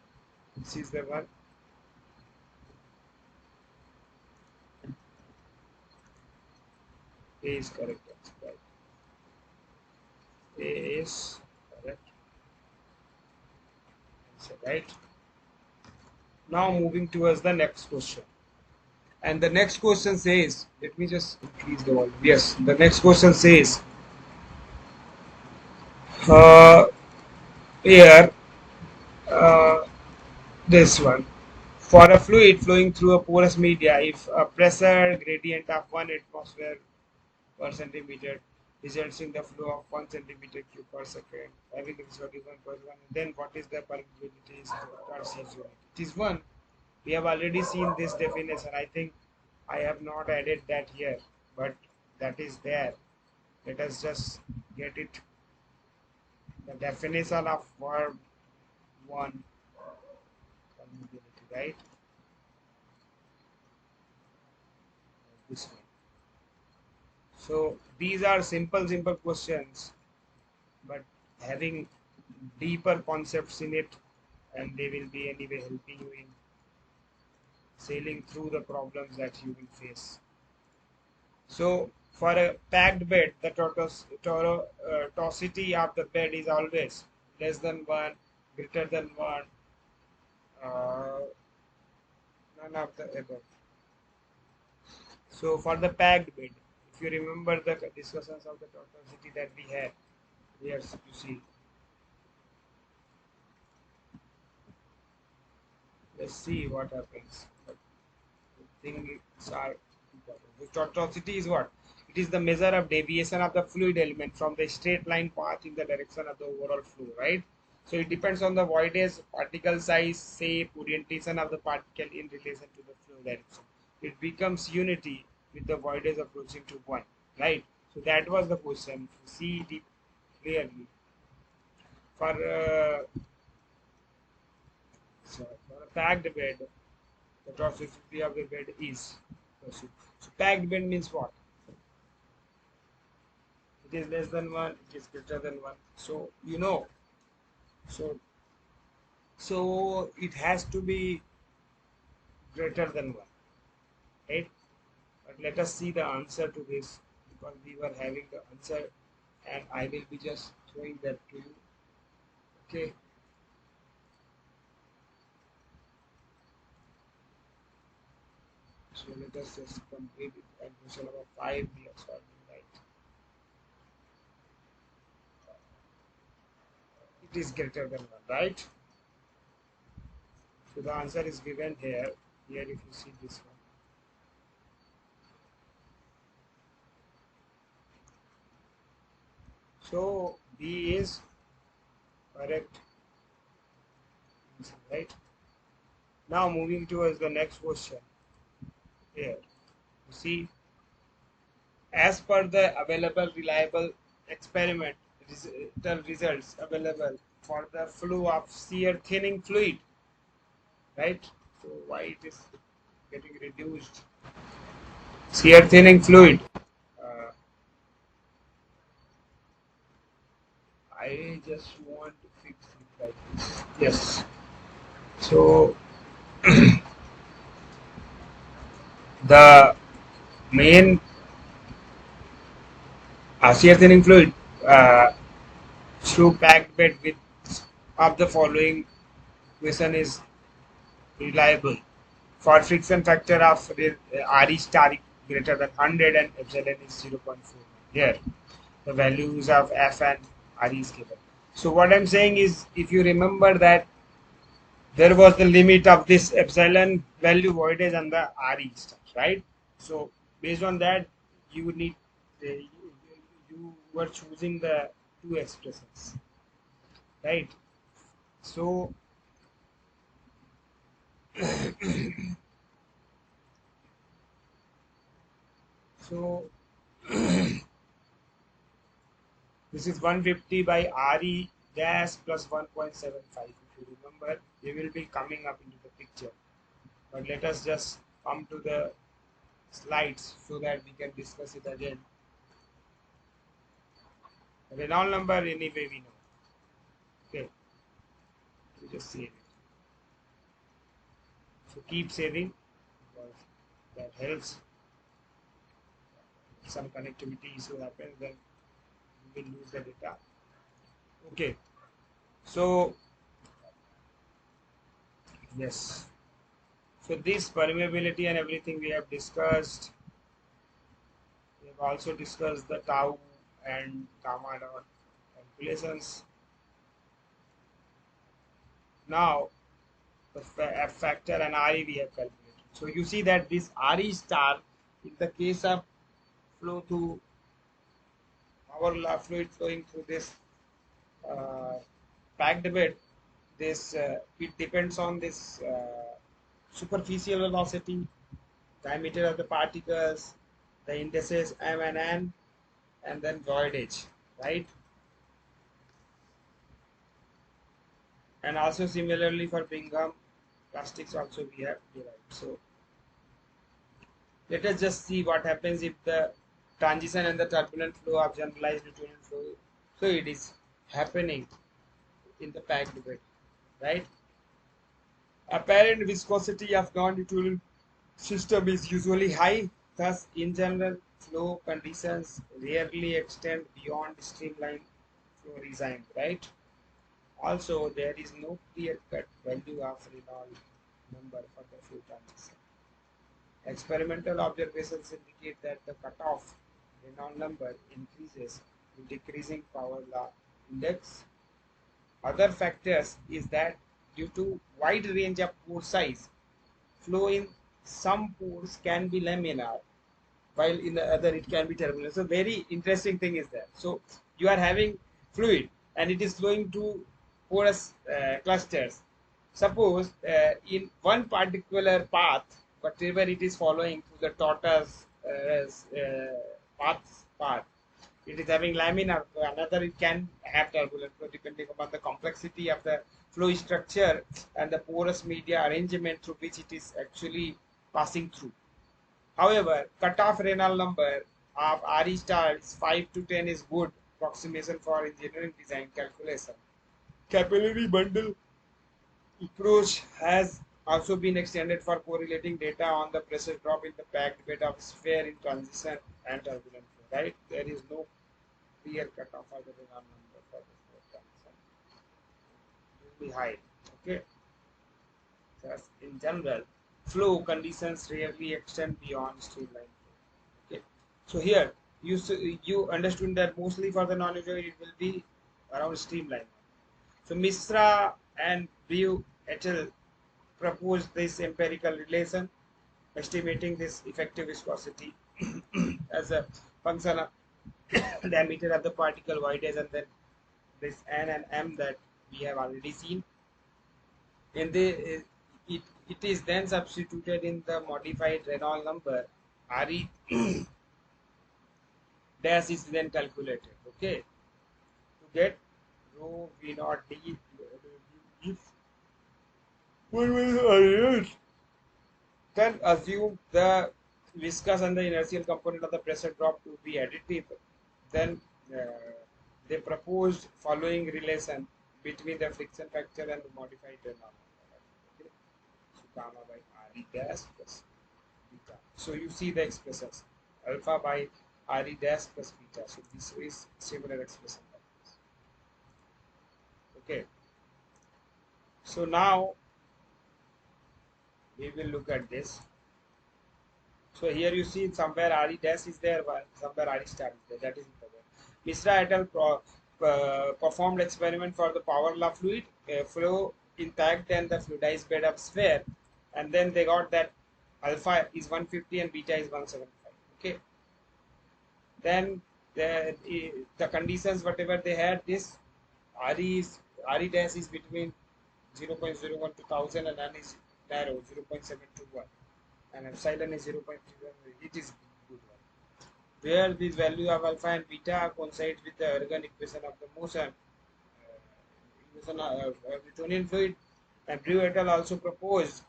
This is the one. A is correct. That's right. A is correct. Answer, right. Now moving towards the next question. And the next question says, let me just increase the volume. Yes, the next question says, uh, here, uh, this one. For a fluid flowing through a porous media, if a pressure gradient of 1 atmosphere per centimeter results in the flow of 1 centimeter cube per second, having the viscosity 1.1, then what is the permeability is Darcy's unit? It is 1. We have already seen this definition. I think I have not added that here, but that is there. Let us just get it. The definition of verb 1, permeability, right? This one. So these are simple questions, but having deeper concepts in it, and they will be anyway helping you in sailing through the problems that you will face. So for a packed bed, the tortuosity of the bed is always less than 1, greater than 1, uh, none of the above. So for the packed bed, if you remember the discussions of the tortuosity that we had, yes, you see. Let's see what happens. But things are important. The tortuosity is what? It is the measure of deviation of the fluid element from the straight line path in the direction of the overall flow, right? So it depends on the voidage, particle size, shape, orientation of the particle in relation to the flow direction. It becomes unity with the voidage approaching to 1, right? So that was the question. See it clearly. For a packed bed, the tortuosity of the bed is. So packed bed means what? It is less than 1, it is greater than 1. So you know, so so it has to be greater than 1, right? But let us see the answer to this, because we were having the answer, and I will be just throwing that to you. Okay. So let us just complete it. And question number 5 we are solving, right? It is greater than 1, right? So the answer is given here. Here, if you see this one. So B is correct, right? Now moving towards the next question. Here, you see, as per the available reliable experiment results available for the flow of shear thinning fluid, right? So why it is getting reduced? Shear thinning fluid. Uh, I just want to fix it like this. Yes. So the main shear thinning fluid through packed bed with of the following equation is reliable. For friction factor of Re star greater than 100 and epsilon is 0.4. Here, the values of F and Re is given. So what I'm saying is, if you remember that there was the limit of this epsilon value voidage and the Re stuff, right? So based on that, you need you were choosing the two expressions, right? So so this is 150 by Re dash plus 1.75. If you remember, they will be coming up into the picture. But let us just come to the slides so that we can discuss it again. The Reynolds number anyway we know. Okay, we just save it. So keep saving because that helps. If some connectivity issue happens, then we will lose the data. Okay, so yes. So this permeability and everything we have discussed. We have also discussed the tau and gamma dot calculations. Now the F factor and Re we have calculated. So you see that this Re star in the case of flow through our fluid flowing through this uh, packed bed, this it depends on this superficial velocity, diameter of the particles, the indices M and N, and then voidage, right? And also similarly for Bingham plastics also we have derived. So let us just see what happens if the transition and the turbulent flow of generalized Newtonian flow. So it is happening in the packed bed, right? Apparent viscosity of non-Newtonian system is usually high. Thus, in general, flow conditions rarely extend beyond streamline flow regime, right? Also, there is no clear-cut value of Reynolds number for the flow transition. Experimental observations indicate that the cutoff Reynolds number increases with decreasing power law index. Other factors is that due to wide range of pore size, flow in some pores can be laminar, while in the other it can be turbulent. So very interesting thing is that. So you are having fluid and it is flowing to porous clusters. Suppose in one particular path, whatever it is following through the tortoise path, it is having laminar. Another it can have turbulent flow depending upon the complexity of the flow structure and the porous media arrangement through which it is actually passing through. However, cutoff Reynolds number of Re star is 5 to 10 is good approximation for engineering design calculation. Capillary bundle approach has also been extended for correlating data on the pressure drop in the packed bed of sphere in transition and turbulent flow. Right? There is no clear cutoff for the Reynolds number for the flow transition. It will be high. Okay. Thus, in general, flow conditions rarely extend beyond streamline flow. Okay. So here you understood that mostly for the non-Newtonian it will be around streamline. So Misra and Brew et al. Proposed this empirical relation, estimating this effective viscosity as a function of diameter of the particle voidage and then this N and M that we have already seen. In the it is then substituted in the modified Reynolds number. Re dash is then calculated. Okay, to get rho v naught d if then assume the viscous and the inertial component of the pressure drop to be additive. Then uh, they proposed following relation between the friction factor and the modified Reynolds number. Okay. So gamma by Re dash plus beta. So you see the expressions alpha by Re dash plus beta. So this is similar expression like this. Okay, so now we will look at this. So here you see somewhere RE dash is there, while somewhere RE star is there. That is important. Misra et al. Performed experiment for the power law fluid flow intact and the fluidized bed of sphere, and then they got that alpha is 150 and beta is 175. Okay, then the conditions whatever they had, this RE dash is between 0.01 to 1000 and N is narrow 0.721 and epsilon is 0.31. It is good one. Where this value of alpha and beta coincides with the Ergun equation of the motion, Newtonian fluid, and Brew et al. Also proposed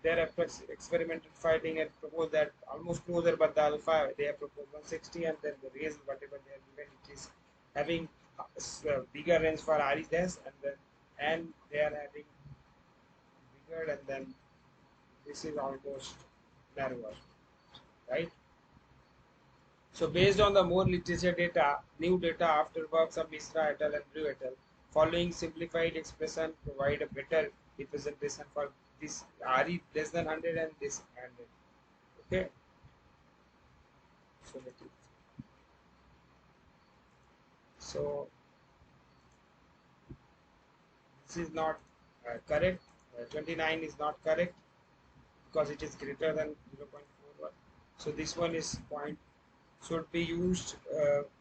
their experimental finding and proposed that almost closer, but the alpha they have proposed 160, and then the range whatever they have given it is having bigger range for RE dash, and they are having bigger, and then this is almost narrower, right? So based on the more literature data, new data after works of Misra et al. And Brew et al., following simplified expression provide a better representation for this RE less than 100 and this 100. Okay. So this is not correct. 29 is not correct because it is greater than 0.41. So this one is point should be used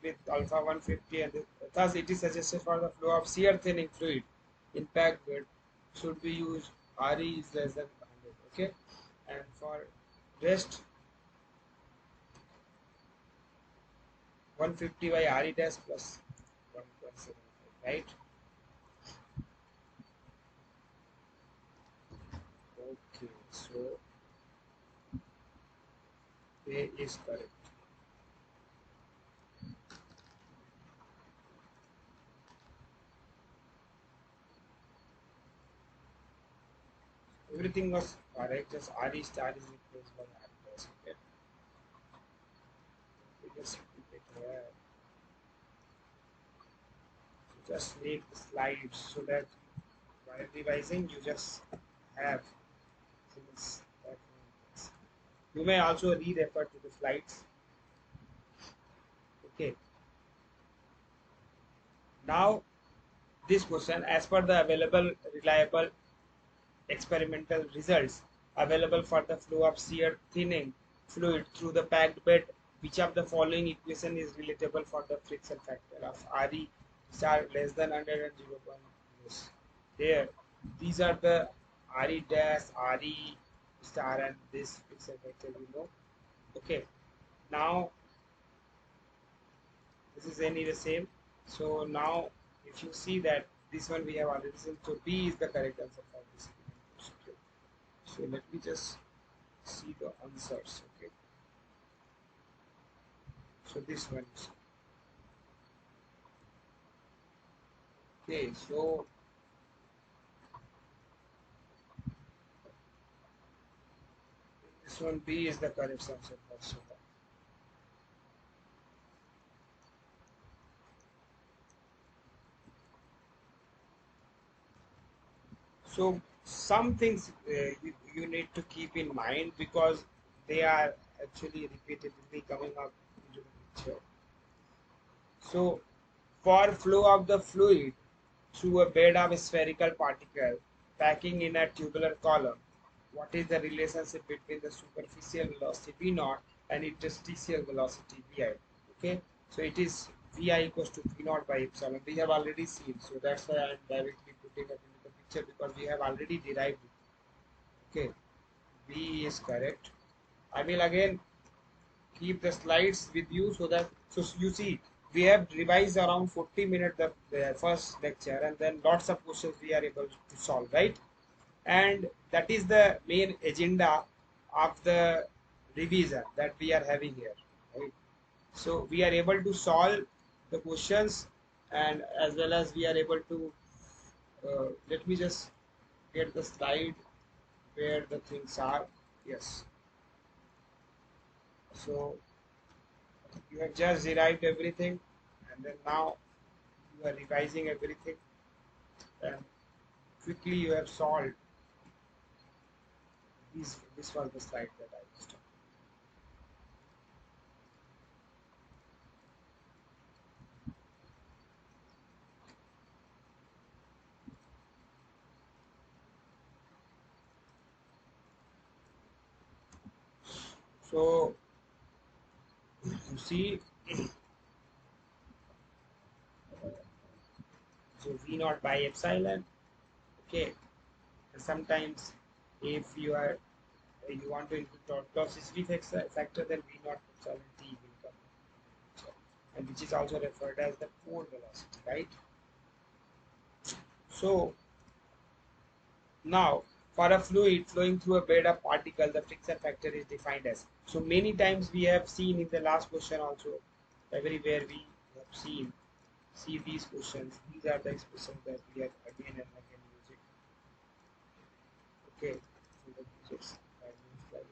with alpha 150, and thus it is suggested for the flow of shear thinning fluid in packed bed should be used RE is less than 100. Okay, and for rest 150 by RE dash plus 1.75, right? Okay, so A is correct. Everything was correct, just RE star is replaced by RE dash. Okay, we just keep it here. So just make the slides so that while revising you just have things that you may also re-refer to the slides. Okay, now this question, as per the available reliable experimental results available for the flow of shear thinning fluid through the packed bed, which of the following equation is relatable for the friction factor of RE star less than 100 and 0.0? Here, these are the RE dash, RE star, and this friction factor, you know. Okay, now this is anyway same. So now if you see that this one we have already seen, so B is the correct answer for this. Okay. So let me just see the answers. Okay, so this one is okay. So this one B is the correct answer for so far. So some things you need to keep in mind because they are actually repeatedly coming up into the picture. So for flow of the fluid through a bed of a spherical particle packing in a tubular column, what is the relationship between the superficial velocity V naught and interstitial velocity Vi? Okay, so it is Vi equals to V naught by epsilon. We have already seen, so that's why I am directly putting it into the picture because we have already derived it. Okay, B is correct. I will again keep the slides with you so that you see we have revised around 40 minutes the first lecture, and then lots of questions we are able to solve, right? And that is the main agenda of the revision that we are having here, right? So we are able to solve the questions, and as well as we are able to let me just get the slide where the things are. Yes, so you have just derived everything, and then now you are revising everything. and quickly you have solved these. This was the slide that I was talking. So you see, so V naught by epsilon. Okay, and sometimes if you want to include toxicity factor, then V naught epsilon T will come, so, and which is also referred as the pore velocity, right? So now, for a fluid flowing through a bed of particles, the friction factor is defined as. So many times we have seen in the last question also, everywhere we have see these questions. These are the expressions that we have again and again using. Okay, so let me just add new slide.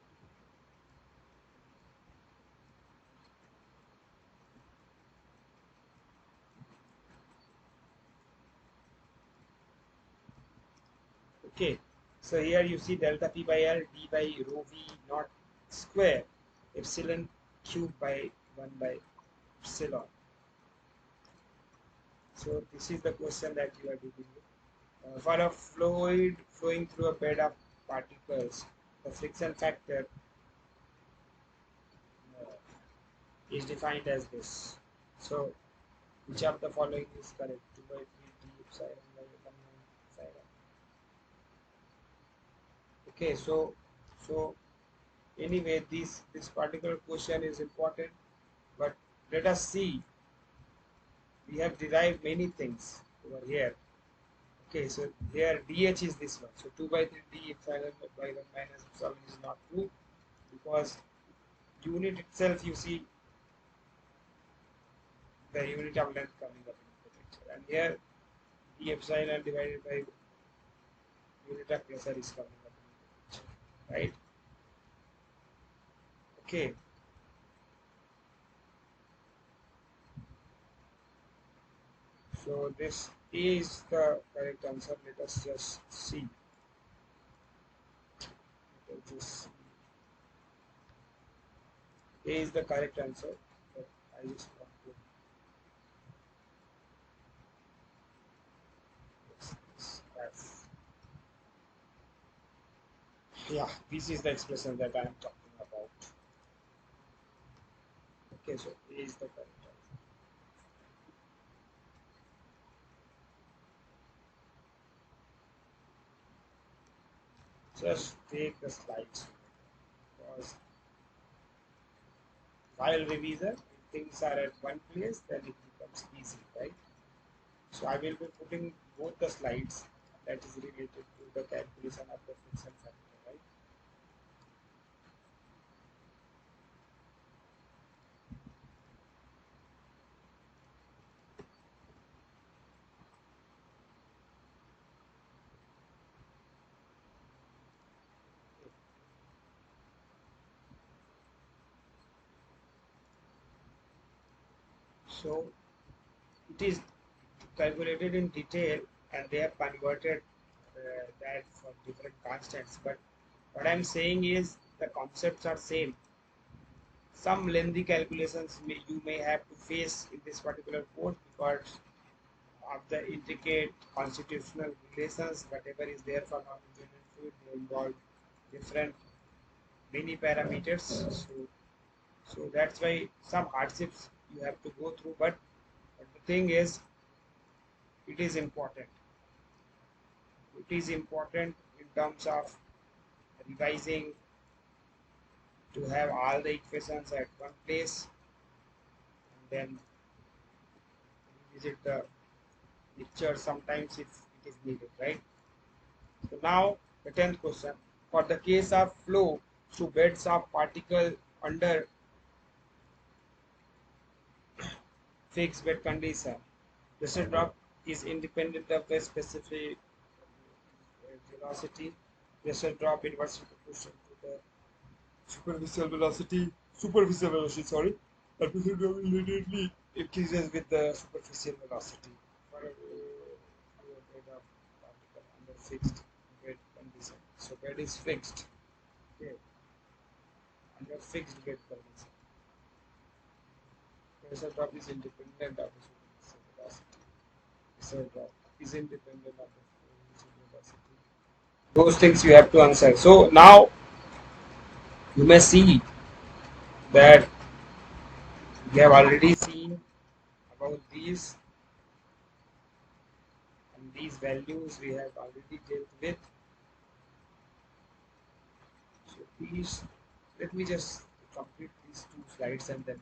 Okay, so here you see delta P by L d by rho V naught square epsilon cube by 1 by epsilon. So this is the question that you are dealing with. For a fluid flowing through a bed of particles, the friction factor uh, is defined as this. So, which of the following is correct? 2 by 3 d epsilon by 1 epsilon. Okay, so anyway, this particular question is important, but let us see. We have derived many things over here. Okay, so here dH is this one. So 2 by 3 d epsilon by 1 minus epsilon is not true, because unit itself, you see the unit of length coming up in the picture, and here d epsilon divided by unit of pressure is coming up in the picture, right? Okay, so this is the correct answer. Let us just see. Let us just see. A is the correct answer, but I just want to F. Yeah, this is the expression that I am talking about. Okay, so A is the correct answer. Just take the slides, because while revision, if things are at one place, then it becomes easy, right? So I will be putting both the slides that is related to the calculation of the friction factor, right? So it is calculated in detail, and they have converted that from different constants. But what I'm saying is the concepts are same. Some lengthy calculations you may have to face in this particular course because of the intricate constitutional relations, whatever is there for non-Newtonian fluid, they involve different many parameters. So that's why some hardships you have to go through. But the thing is, it is important. It is important in terms of revising, to have all the equations at one place and then revisit the lecture sometimes if it is needed, right? So now the 10th question. For the case of flow through beds of particle under fixed bed condition, pressure drop is independent of the specific velocity. Pressure drop inversely proportional to the sorry, and pressure drop immediately increases with the superficial velocity. For a bed of fixed bed condition. So bed is fixed. Okay, under fixed bed condition, pressure drop is independent of the superficial velocity. Pressure drop is independent of the superficial velocity. Those things you have to answer. So now you may see that we have already seen about these, and these values we have already dealt with. So these, let me just complete these two slides and then.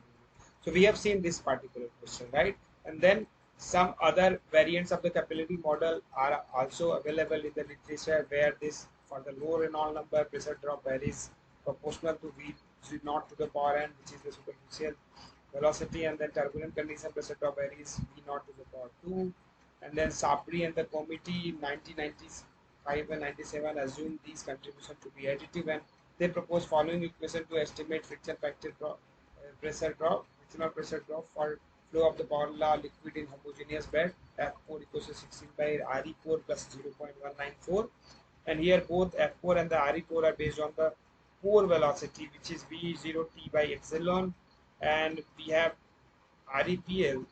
So we have seen this particular question, right? And then some other variants of the capillary model are also available in the literature, where this, for the low Reynolds number, pressure drop varies proportional to V naught to the power n, which is the superficial velocity, and then turbulent condition pressure drop varies V naught to the power 2. And then Sapri and the committee in 1995 and 97 assumed these contributions to be additive, and they propose following equation to estimate friction factor drop, frictional pressure drop for flow of the power law liquid in homogeneous bed. F4 equals to 16 by Re4 plus 0.194. And here both F4 and the Re4 are based on the pore velocity, which is V0T by epsilon, and we have REPL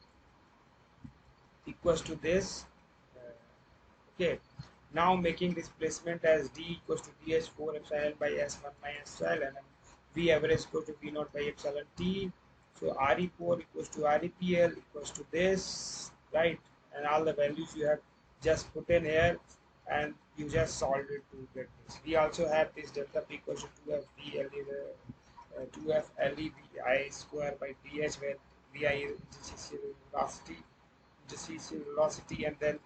equals to this. Okay, now making displacement as D equals to dH4 epsilon by S1 minus epsilon, and V average equals to V naught by epsilon T. So RE4 equals to REPL equals to this, right? And all the values you have just put in here, and you just solved it to get this. We also have this delta P equals to 2F LE square by dH, where Vi is interstitial velocity, and then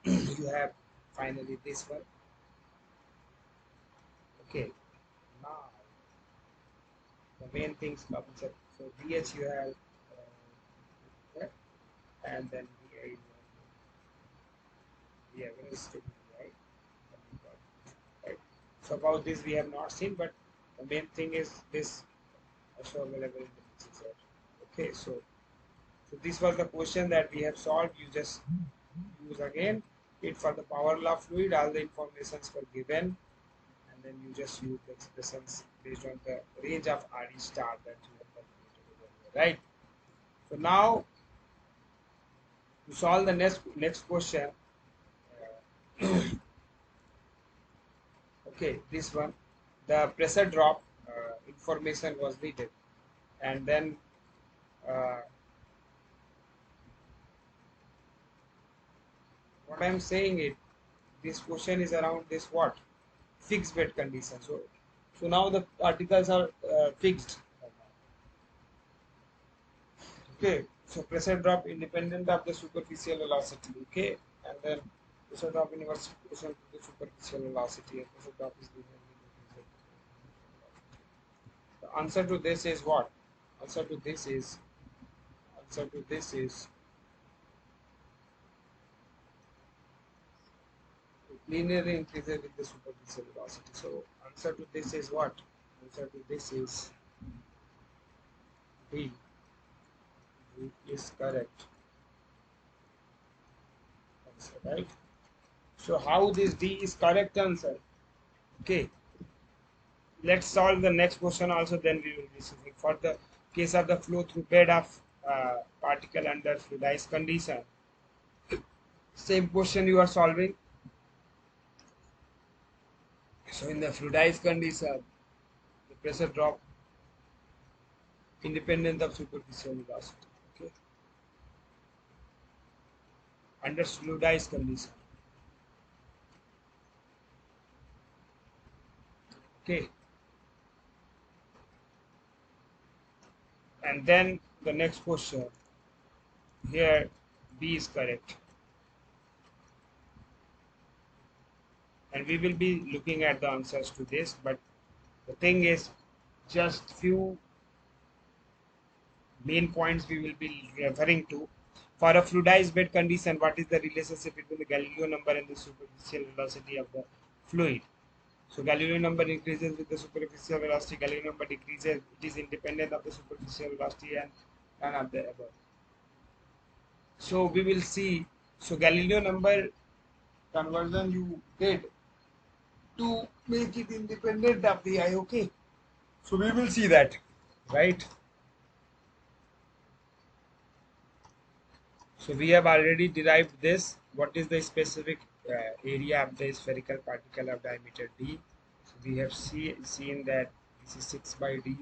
you have finally this one. Okay, now the main things comes up. So dH you have and then Vi is the average to Vi, right? So about this we have not seen, but the main thing is this also available in the literature. Okay, so this was the question that we have solved. You just use again it for the power law fluid. All the informations were given, and then you just use the expressions based on the range of RE star that you have calculated over here, right? So now to solve the next question. Okay, this one, the pressure drop information was needed, and then what I am saying is this question is around this what fixed bed condition. So now the particles are fixed. Okay, so pressure drop independent of the superficial velocity. Okay, and then pressure drop in inverse proportional to the superficial velocity, and pressure drop is linearly. The answer to this is what? Answer to this is it linearly increases with the superficial velocity. So answer to this is what? Answer to this is D. D is correct answer, right? So how this D is correct answer? Okay, let's solve the next question also, then we will be seeing for the case of the flow through bed of particle under fluidized condition. Same question you are solving. So in the fluidized condition, the pressure drop independent of superficial velocity. Okay, under fluidized condition. Okay, and then the next question here, B is correct, and we will be looking at the answers to this, but the thing is just few main points we will be referring to. For a fluidized bed condition, what is the relationship between the Galileo number and the superficial velocity of the fluid? So Galileo number increases with the superficial velocity, Galileo number decreases, it is independent of the superficial velocity, and none of the above. So we will see, so Galileo number conversion you did to make it independent of the eye. Okay, so we will see that, right? So we have already derived this. What is the specific area of the spherical particle of diameter d? So we have seen that this is 6 by d.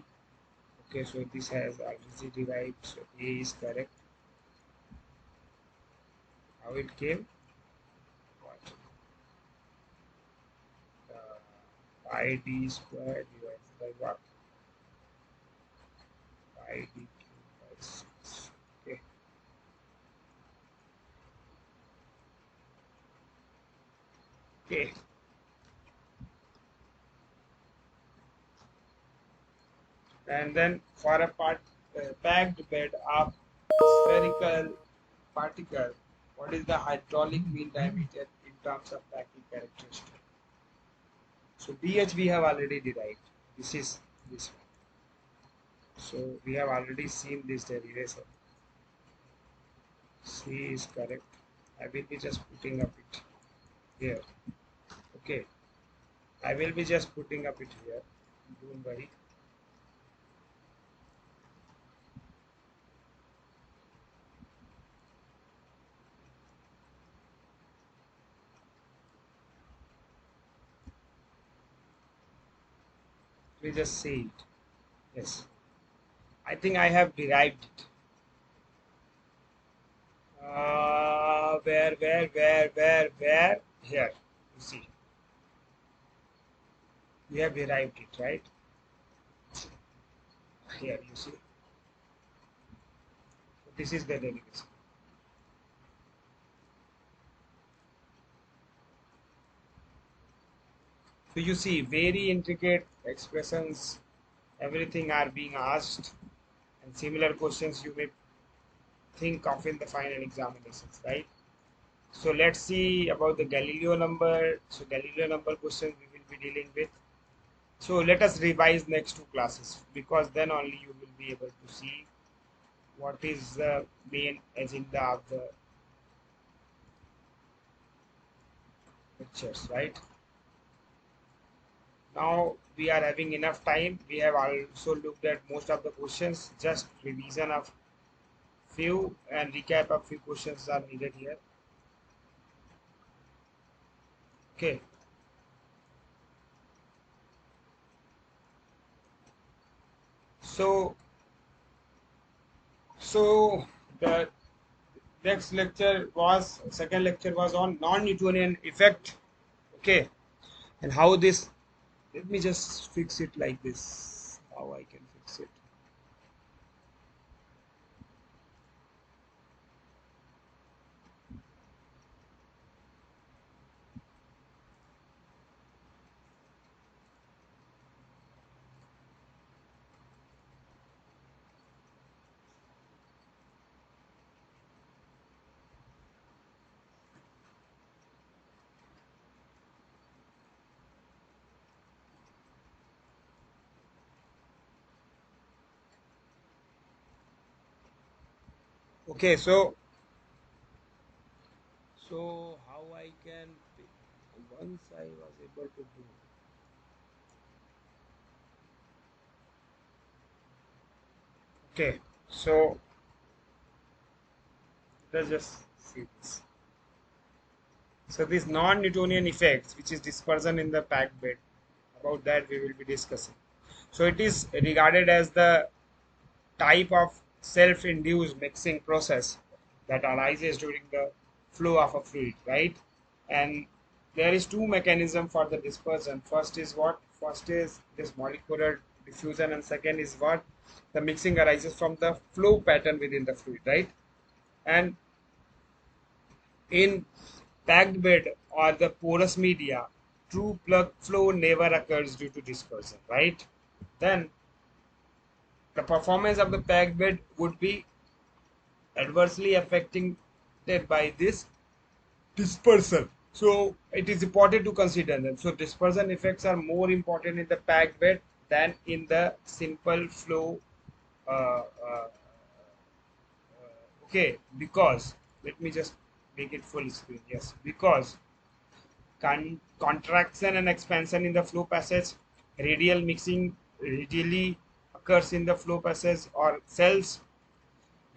Okay, so this has already derived. So A is correct. How it came? What? Pi d square divided by what? Pi d cube by 6. Okay. Okay. And then for a packed bed of spherical particle, what is the hydraulic mean diameter in terms of packing characteristic? So dH we have already derived. This is this one. So we have already seen this derivation. C is correct. I will be just putting up it here. Okay. I will be just putting up it here. Don't worry. We just say it. Yes. I think I have derived it. Where? Here. You see. We have derived it, right? Here, you see. So this is the derivation. So you see, very intricate expressions, everything are being asked, and similar questions you may think of in the final examinations, right? So let's see about the Galileo number. So Galileo number questions we will be dealing with. So let us revise next two classes, because then only you will be able to see what is the main agenda of the lectures, right? Now we are having enough time. We have also looked at most of the questions. Just revision of few and recap of few questions are needed here. Okay. So the next lecture was second lecture was on non-Newtonian effect. Okay, and how this. Let me just fix it like this. How I can fix it. Okay, so how I can once I was able to do. Okay, so let's just see this. So these non-Newtonian effects, which is dispersion in the packed bed, about that we will be discussing. So it is regarded as the type of self-induced mixing process that arises during the flow of a fluid, right? And there is two mechanism for the dispersion. First is what? First is this molecular diffusion, and second is what? The mixing arises from the flow pattern within the fluid, right? And in packed bed or the porous media, true plug flow never occurs due to dispersion, right? Then the performance of the packed bed would be adversely affected by this dispersion. So it is important to consider them. So dispersion effects are more important in the packed bed than in the simple flow. Uh, uh, okay, because let me just make it full screen. Yes, because contraction and expansion in the flow passage. Radial mixing readily occurs in the flow passage or cells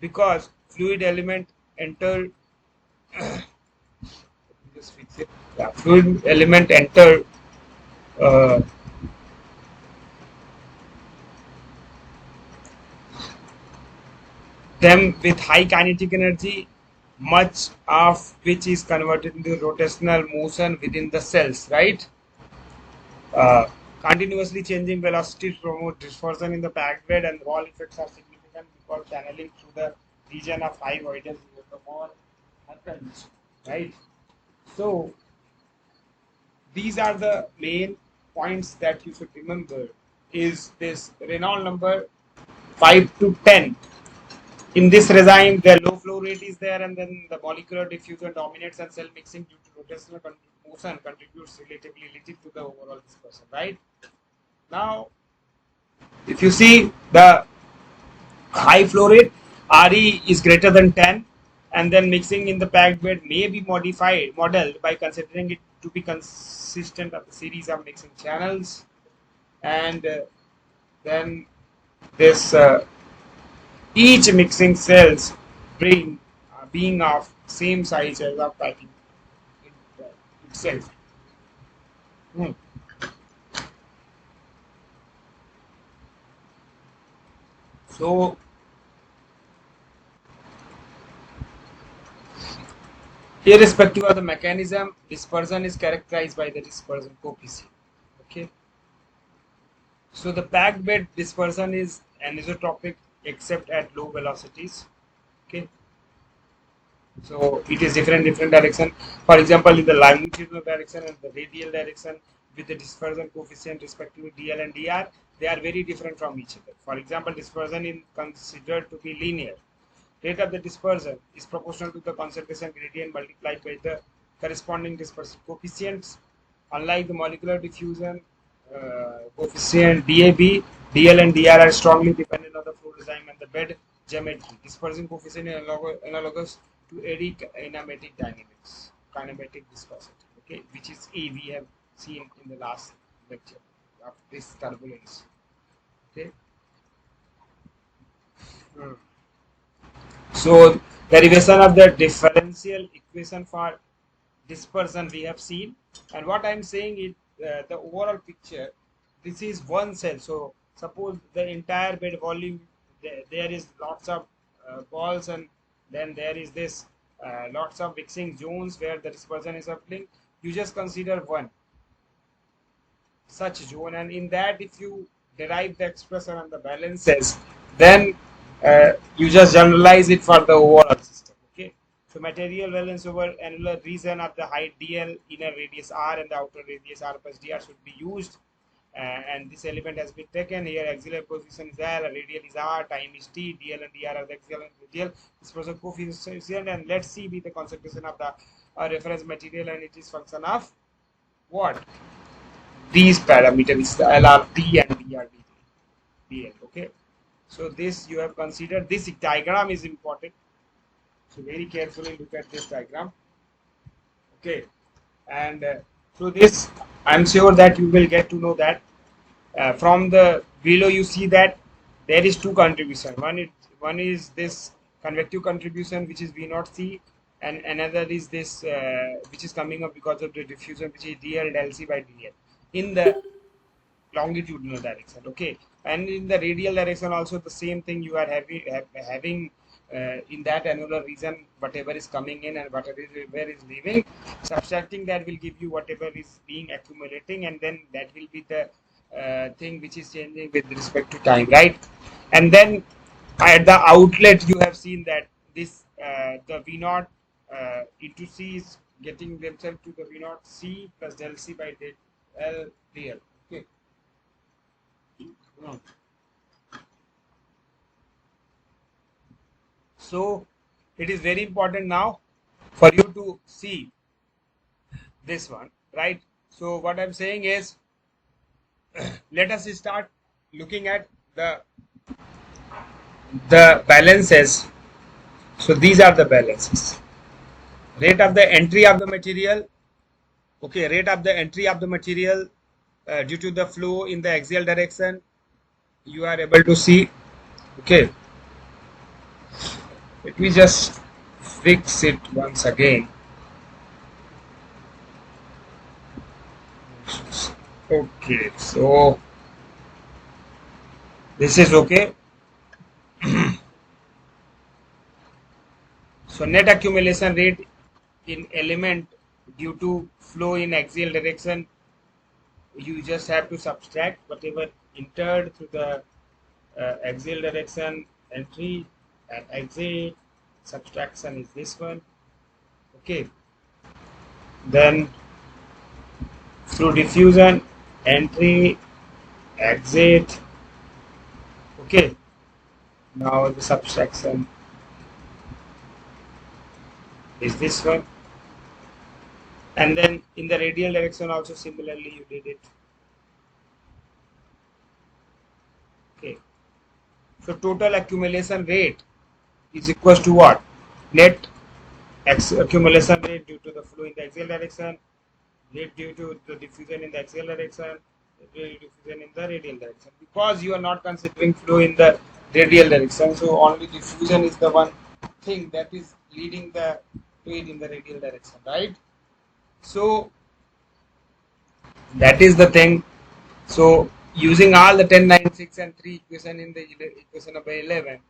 because fluid element enter just fix it. Yeah, fluid element enter uh, them with high kinetic energy, much of which is converted into rotational motion within the cells, right? Uh, Continuously changing velocities promote dispersion in the packed bed, and wall effects are significant because channeling through the region of high voidage the more happens, right? So these are the main points that you should remember. Is this Reynolds number 5 to 10? In this regime, the low flow rate is there, and then the molecular diffusion dominates, and cell mixing due to rotational motion contributes relatively little to the overall dispersion, right? Now, if you see the high flow rate, RE is greater than 10, and then mixing in the packed bed may be modeled by considering it to be consistent of the series of mixing channels, and then this each mixing cells bring being of same size as the packing itself. Hmm. So irrespective of the mechanism, dispersion is characterized by the dispersion coefficient. Okay. So the packed bed dispersion is anisotropic except at low velocities. Okay. So it is different direction. For example, in the longitudinal direction and the radial direction with the dispersion coefficient respectively DL and DR, they are very different from each other. For example, dispersion is considered to be linear. Rate of the dispersion is proportional to the concentration gradient multiplied by the corresponding dispersion coefficients. Unlike the molecular diffusion coefficient DAB, DL and DR are strongly dependent on the flow design and the bed geometry. Dispersion coefficient is analogous to eddy kinematic viscosity, okay, which is A we have seen in the last lecture of this turbulence. Okay. Hmm. So derivation of the differential equation for dispersion we have seen, and what I'm saying is the overall picture. This is one cell. So suppose the entire bed volume there is lots of balls, and then there is this lots of mixing zones where the dispersion is happening. You just consider one such zone, and in that if you derive the expression on the balances, then you just generalize it for the overall system. Okay, so material valence over annular region of the height dl, inner radius r, and the outer radius r plus dr should be used, and this element has been taken here. Auxiliary position is L, radial is R, time is T, DL and DR are the axial and radial dispersion coefficient, and let's see be the concentration of the reference material, and it is function of what? These parameters, the LRT and DL. Okay, so this you have considered. This diagram is important, so very carefully look at this diagram. Okay, and through this I'm sure that you will get to know that from the below you see that there is two contribution. One is this convective contribution, which is V naught C, and another is this which is coming up because of the diffusion, which is DL del C by DL in the longitudinal direction. Okay, and in the radial direction also the same thing. You are having in that annular region whatever is coming in and whatever is leaving. Subtracting that will give you whatever is being accumulating, and then that will be the thing which is changing with respect to time, right? And then at the outlet you have seen that this the V naught into C is getting themselves to the V naught C plus del C by del L DL. Okay. Hmm. So it is very important now for you to see this one, right? So what I'm saying is, let us start looking at the balances. So these are the balances. Rate of the entry of the material, Okay, rate of the entry of the material due to the flow in the axial direction, you are able to see. Okay, let me just fix it once again. Okay, so this is okay. So net accumulation rate in element due to flow in axial direction, you just have to subtract whatever entered through the axial direction entry and exit. Subtraction is this one. Okay, then through diffusion entry exit. Okay, now the subtraction is this one, and then in the radial direction also similarly you did it. Okay, so total accumulation rate is equals to what? Net accumulation rate due to the flow in the axial direction, rate due to the diffusion in the axial direction, diffusion in the radial direction. Because you are not considering flow in the radial direction, so only diffusion is the one thing that is leading the fluid in the radial direction, right? So that is the thing. So using all the 10, 9, 6 and 3 equation in the equation number 11,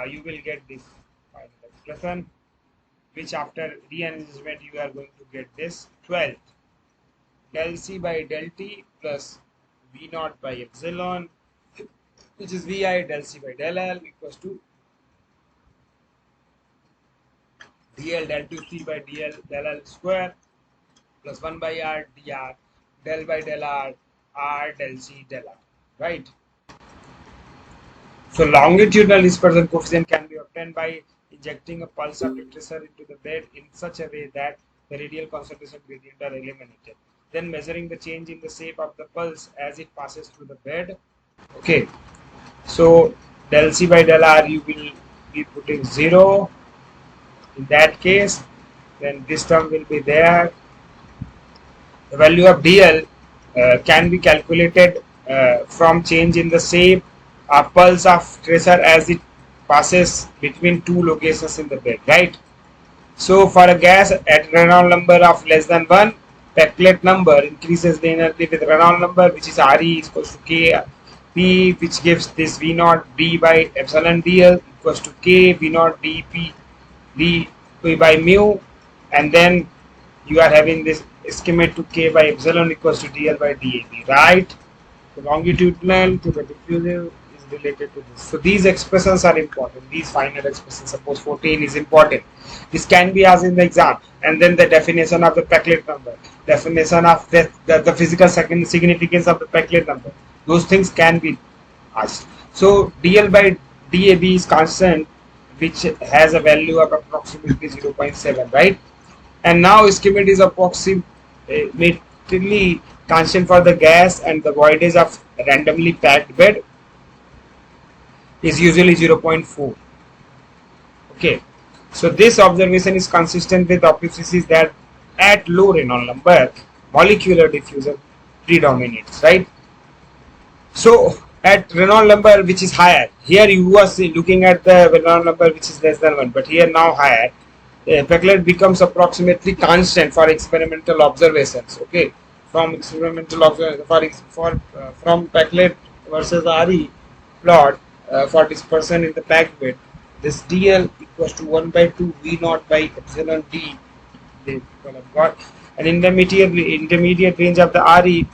you will get this final expression, which after rearrangement you are going to get this 12 del C by del T plus V naught by epsilon, which is Vi del C by del L equals to dl del 2C by dl del L square plus 1 by R dr del by del R del C del R, right? So longitudinal dispersion coefficient can be obtained by injecting a pulse of literature into the bed in such a way that the radial concentration gradient are eliminated. Then measuring the change in the shape of the pulse as it passes through the bed. Okay, so del C by del R you will be putting 0 in that case. Then this term will be there. The value of dl can be calculated from change in the shape of pulse of tracer as it passes between two locations in the bed, right? So for a gas at Reynolds number of less than 1, Peclet number increases the energy with Reynolds number, which is Re equals to K P, which gives this V naught D by epsilon dl equals to K V naught dP d by mu, and then you are having this estimate to K by epsilon equals to dl by dAB, right? So longitudinal to the diffusive is related to this. So these expressions are important. These final expressions, suppose 14 is important. This can be asked in the exam. And then the definition of the Peclet number, definition of the physical significance of the Peclet number. Those things can be asked. So dl by dAB is constant, which has a value of approximately 0.7, right? And now estimate is approximately constant for the gas, and the voidage of randomly packed bed is usually 0.4. Okay, so this observation is consistent with hypothesis that at low Reynolds number molecular diffusion predominates, right? So at Reynolds number which is higher, here you are looking at the Reynolds number which is less than 1, but here now higher, Peclet becomes approximately constant for experimental observations. Okay, from experimental observations from Peclet versus Re plot for dispersion in the packed bed, this dl equals to 1 by 2 V naught by epsilon d. They have got an intermediate range of the Re.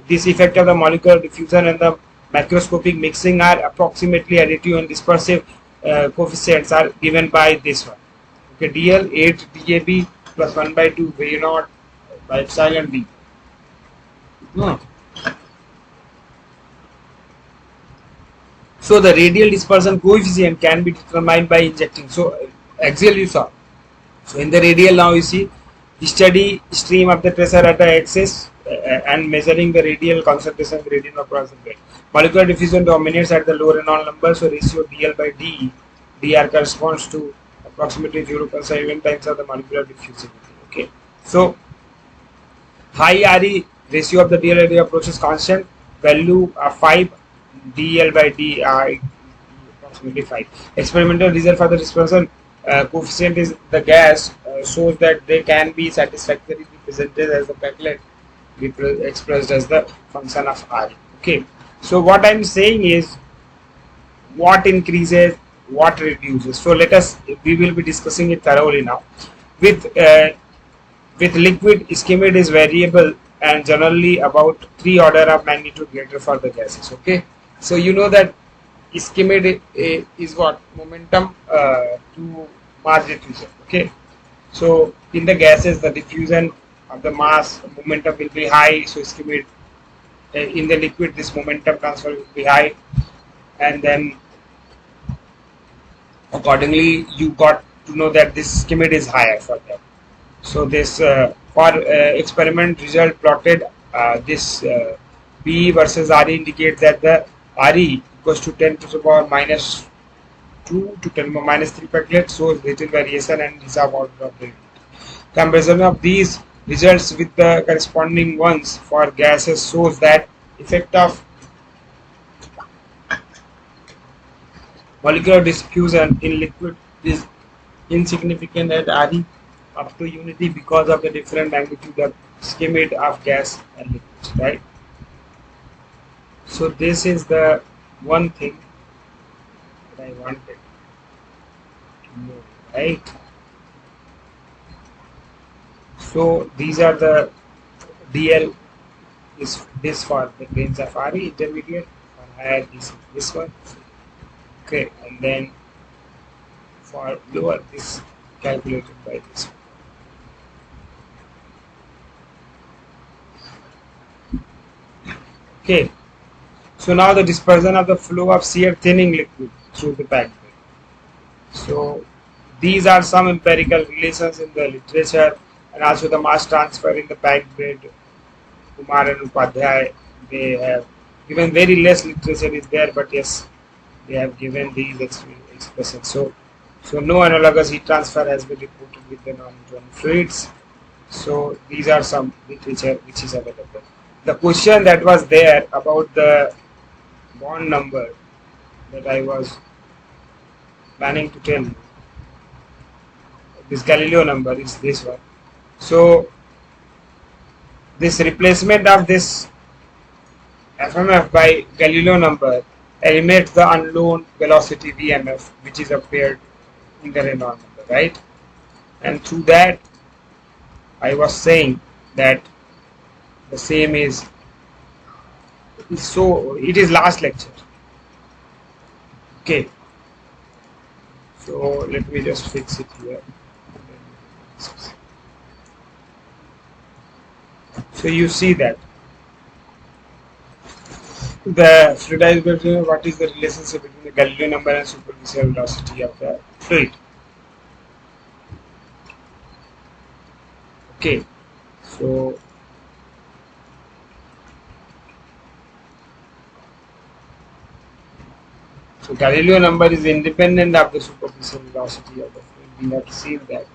This effect of the molecular diffusion and the macroscopic mixing are approximately additive and dispersive coefficients are given by this one. Okay, dl 8 dAB plus 1 by 2 V naught by epsilon d. No. So the radial dispersion coefficient can be determined by injecting. So axial you saw. So in the radial now you see steady stream of the tracer at the axis and measuring the radial concentration gradient across the bed. Molecular diffusion dominates at the low Reynolds number, so ratio dl by dr corresponds to approximately 0.7 times of the molecular diffusivity. Okay, so High RE ratio of the DL area approaches constant value 5 DL by D approximately 5. Experimental result for the dispersal coefficient is the gas shows that they can be satisfactorily represented as the Peclet expressed as the function of R. Okay, so what I'm saying is what increases, what reduces. So let us, we will be discussing it thoroughly now. With liquid, ischemate is variable and generally about 3 order of magnitude greater for the gases. Okay, so you know that ischemate is what momentum to mass diffusion. Okay, so in the gases, the diffusion of the mass momentum will be high. So ischemate in the liquid, this momentum transfer will be high, and then accordingly you got to know that this ischemate is higher for them. So this for experiment result plotted, this P versus RE indicate that the RE equals to 10 to the power minus 2 to 10 to the power minus 3 Peclet shows little variation and is about of the comparison of these results with the corresponding ones for gases shows that effect of molecular diffusion in liquid is insignificant at RE up to unity because of the different magnitude of schemate of gas and liquids, right? So this is the one thing that I wanted to know, right? So these are the DL is this for the grains of RE intermediate, for higher this one. Okay, and then for lower this calculated by this one. Okay, so now the dispersion of the flow of shear thinning liquid through the packed bed. So these are some empirical relations in the literature, and also the mass transfer in the packed bed. Kumar and Upadhyay, they have given very less literature is there, but yes, they have given these expressions. So no analogous heat transfer has been reported with the non-Newtonian fluids. So these are some literature which is available. The question that was there about the bond number that I was planning to tell you, this Galileo number is this one. So this replacement of this FMF by Galileo number eliminates the unknown velocity VMF which is appeared in the Reynolds number, right? And through that I was saying that the same is so it is last lecture. Okay, so let me just fix it here. So you see that the fluidized, what is the relationship between the Galileo number and superficial velocity of the fluid? Okay, so Galileo number is independent of the superficial velocity of the fluid. We have seen that.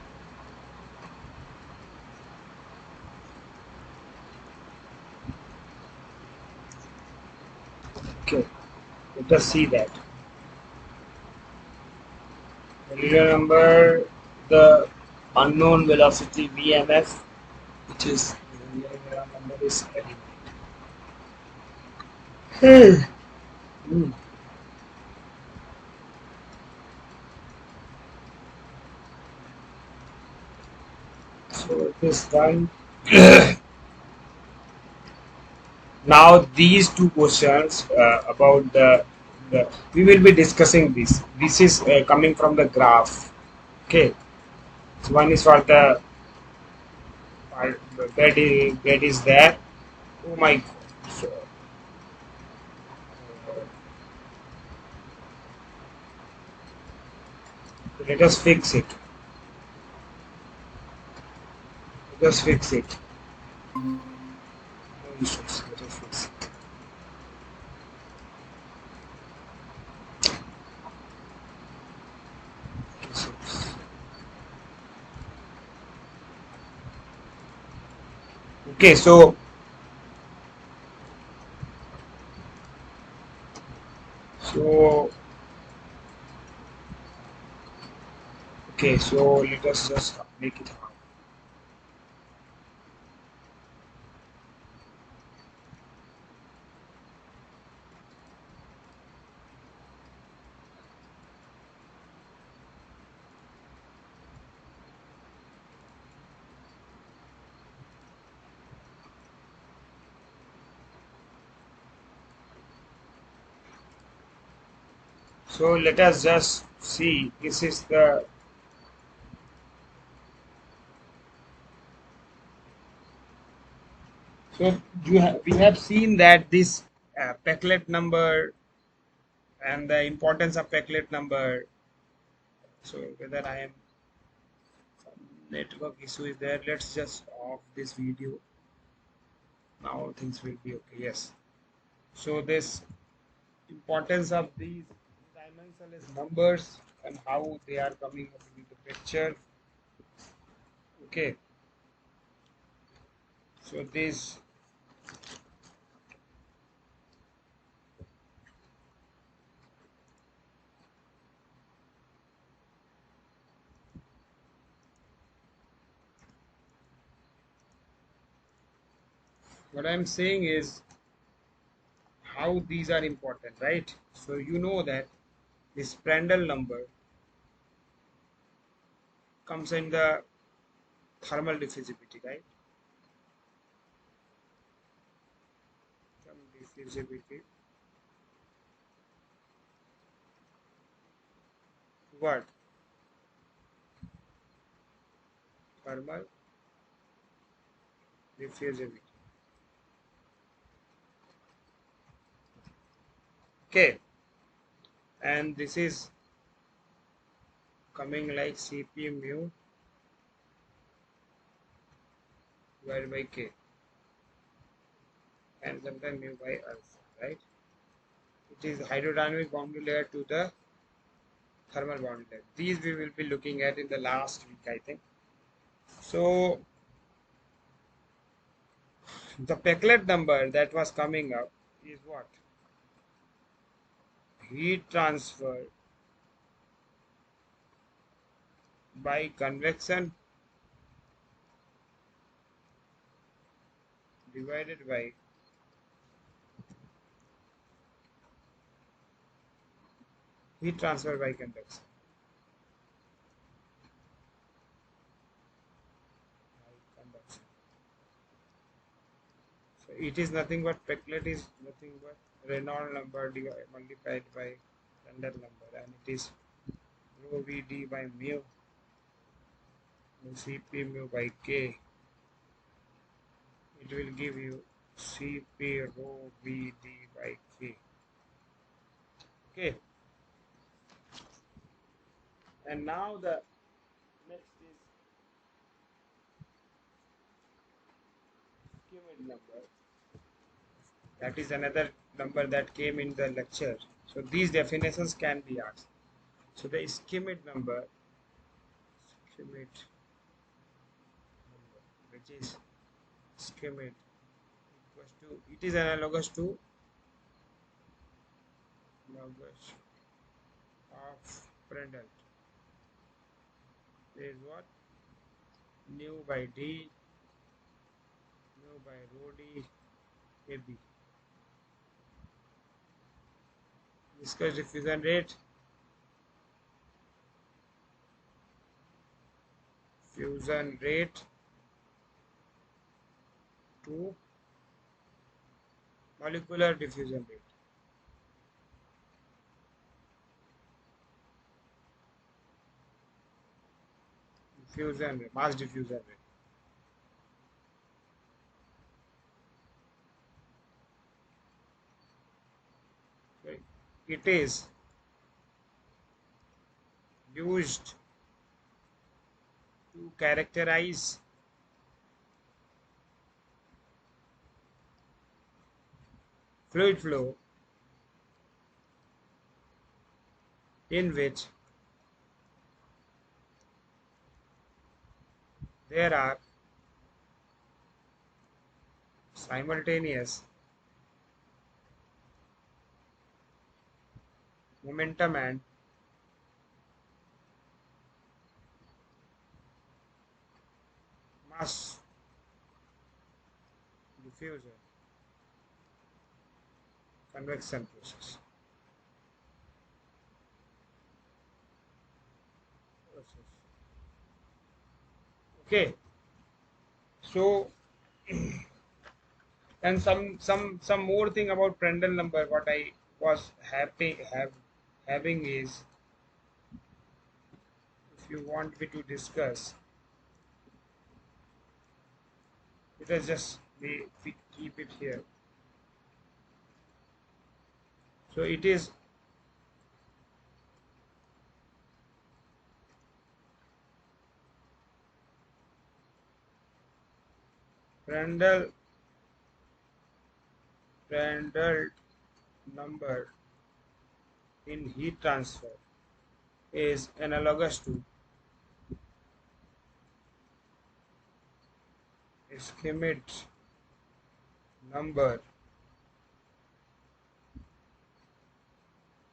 Okay, let us see that. Galileo number, the unknown velocity VMF, which is Galileo number is eliminated. So this one. Now these two questions about the we will be discussing this. This is coming from the graph. Okay, so one is for the bed is there. Oh my God. So, let us fix it. Let us fix it. No issues. Let us fix it. Okay, so so let us just make it hard. So let us just see. This is the so we have seen that this Pecklet number and the importance of Pecklet number. So whether I am some network issue is there, let's just off this video. Now things will be okay. Yes. So this importance of these dimensionless numbers and how they are coming up in the picture. Okay. So this what I'm saying is how these are important, right? So you know that this Prandtl number comes in the thermal diffusivity, right? Thermal diffusivity. What? Thermal diffusivity. Okay, and this is coming like Cp mu divided by K, and sometimes mu by alpha, right? It is hydrodynamic boundary layer to the thermal boundary layer. These we will be looking at in the last week, I think. So the Pecklet number that was coming up is what? Heat transfer by convection divided by heat transfer by convection. So it is nothing but Pecklet is nothing but Reynolds number multiplied by Prandtl number, and it is rho Vd by mu Cp mu by K. It will give you Cp rho Vd by K. Okay, and now the next is Schmidt number. That is another number that came in the lecture. So these definitions can be asked. So the Schmidt number, Schmidt number, which is Schmidt equals to, it is analogous to logos of Prandtl. There is what? Nu by D, nu by rho D, AB. Viscous diffusion rate, fusion rate to molecular diffusion rate. Diffusion rate, mass diffusion rate. So it is used to characterize fluid flow in which there are simultaneous momentum and mass diffusion convection process. Okay, so and some more thing about Prandtl number. What I was having is, if you want me to discuss, let us just we keep it here. So it is Prandtl Prandtl number in heat transfer is analogous to Schmidt number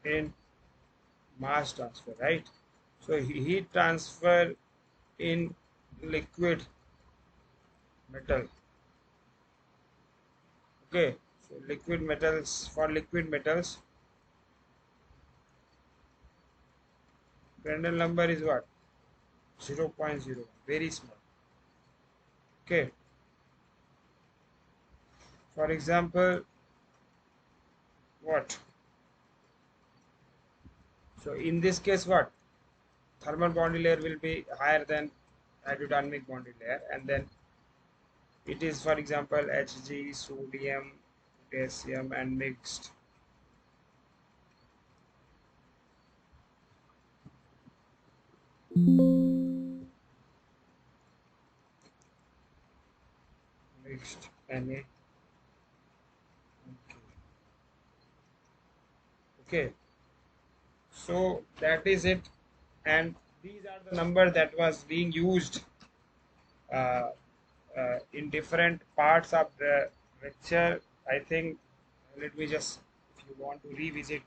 in mass transfer, right? So heat transfer in liquid metal. Okay, so liquid metals, for liquid metals, Prandtl number is what? 0 0.0, very small. Okay, for example, what? So in this case, what? Thermal bonding layer will be higher than hydrodynamic bonding layer, and then it is, for example, Hg, sodium, potassium, and mixed Na. Okay, so that is it, and these are the number that was being used uh, in different parts of the lecture. I think, let me just, if you want to revisit,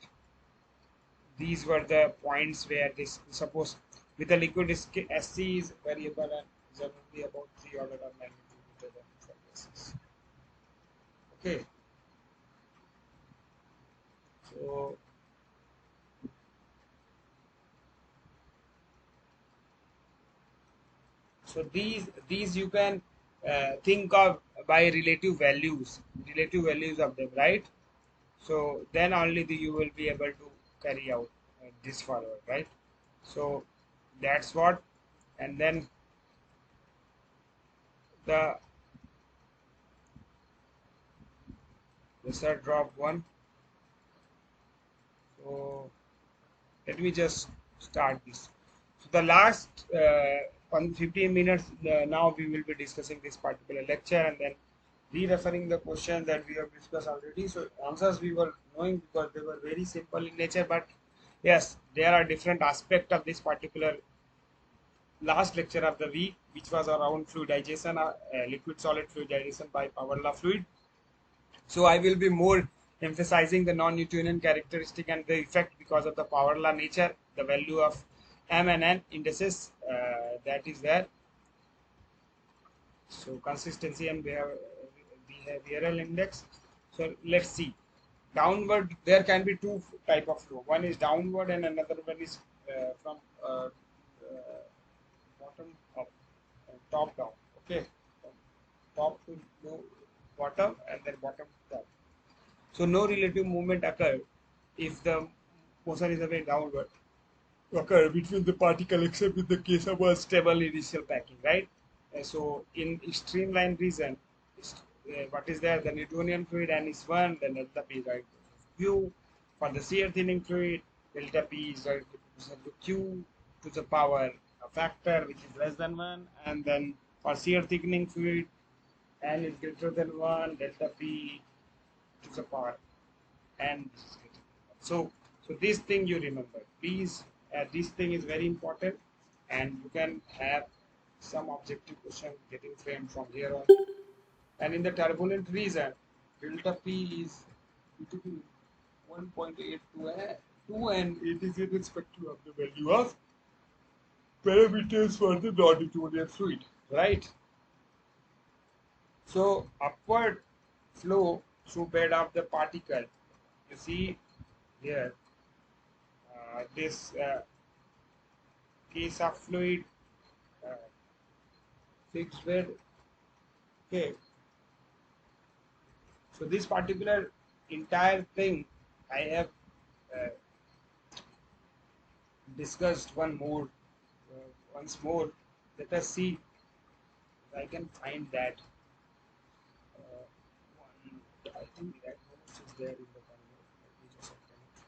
these were the points where this, suppose with a liquid Sc is variable and generally about 3 order of magnitude greater than surfaces. Okay, so these you can think of by relative values of them, right? So then only you will be able to carry out this forward, right? So that's what, and then the result drop one. So let me just start this. So the last 15 minutes, now we will be discussing this particular lecture and then re-referring the questions that we have discussed already. So answers we were knowing because they were very simple in nature, but yes, there are different aspects of this particular last lecture of the week, which was around fluidization, liquid solid fluidization by power law fluid. So I will be more emphasizing the non-Newtonian characteristic and the effect because of the power law nature, the value of M and N indices that is there. So consistency and behavioral index. So let's see. Downward, there can be two type of flow. One is downward and another one is from bottom up, top down. Okay, from top to low, bottom, and then bottom to top. So no relative movement occur if the motion is away downward occur between the particle except in the case of a stable initial packing, right? So in streamline region, what is there? The Newtonian fluid N is 1, then delta P is right Q. For the shear thinning fluid, delta P is right to Q to the power a factor which is less than 1, and then for shear thickening fluid, N is greater than 1, delta P to the power and so this thing you remember, please. This thing is very important, and you can have some objective question getting framed from here on. And in the turbulent region, delta P is equal to 1.82 and it is irrespective of the value of parameters for the non-Newtonian fluid, right? So upward flow through bed of the particle, you see here, this case of fluid, uh, fixed bed. Okay, so this particular entire thing I have uh, discussed once more. Let us see if I can find that. One, I think that notes is there in the Bible. Let me just open it.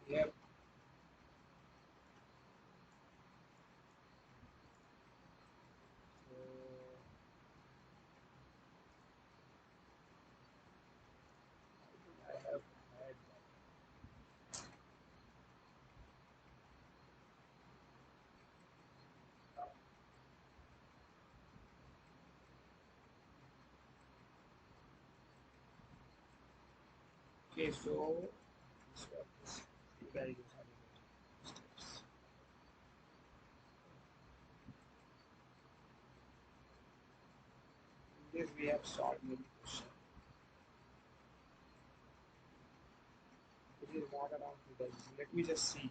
We have I have had that. Okay, so this one is you guys are having steps. In this we have solved many questions. It is not around to Let me just see.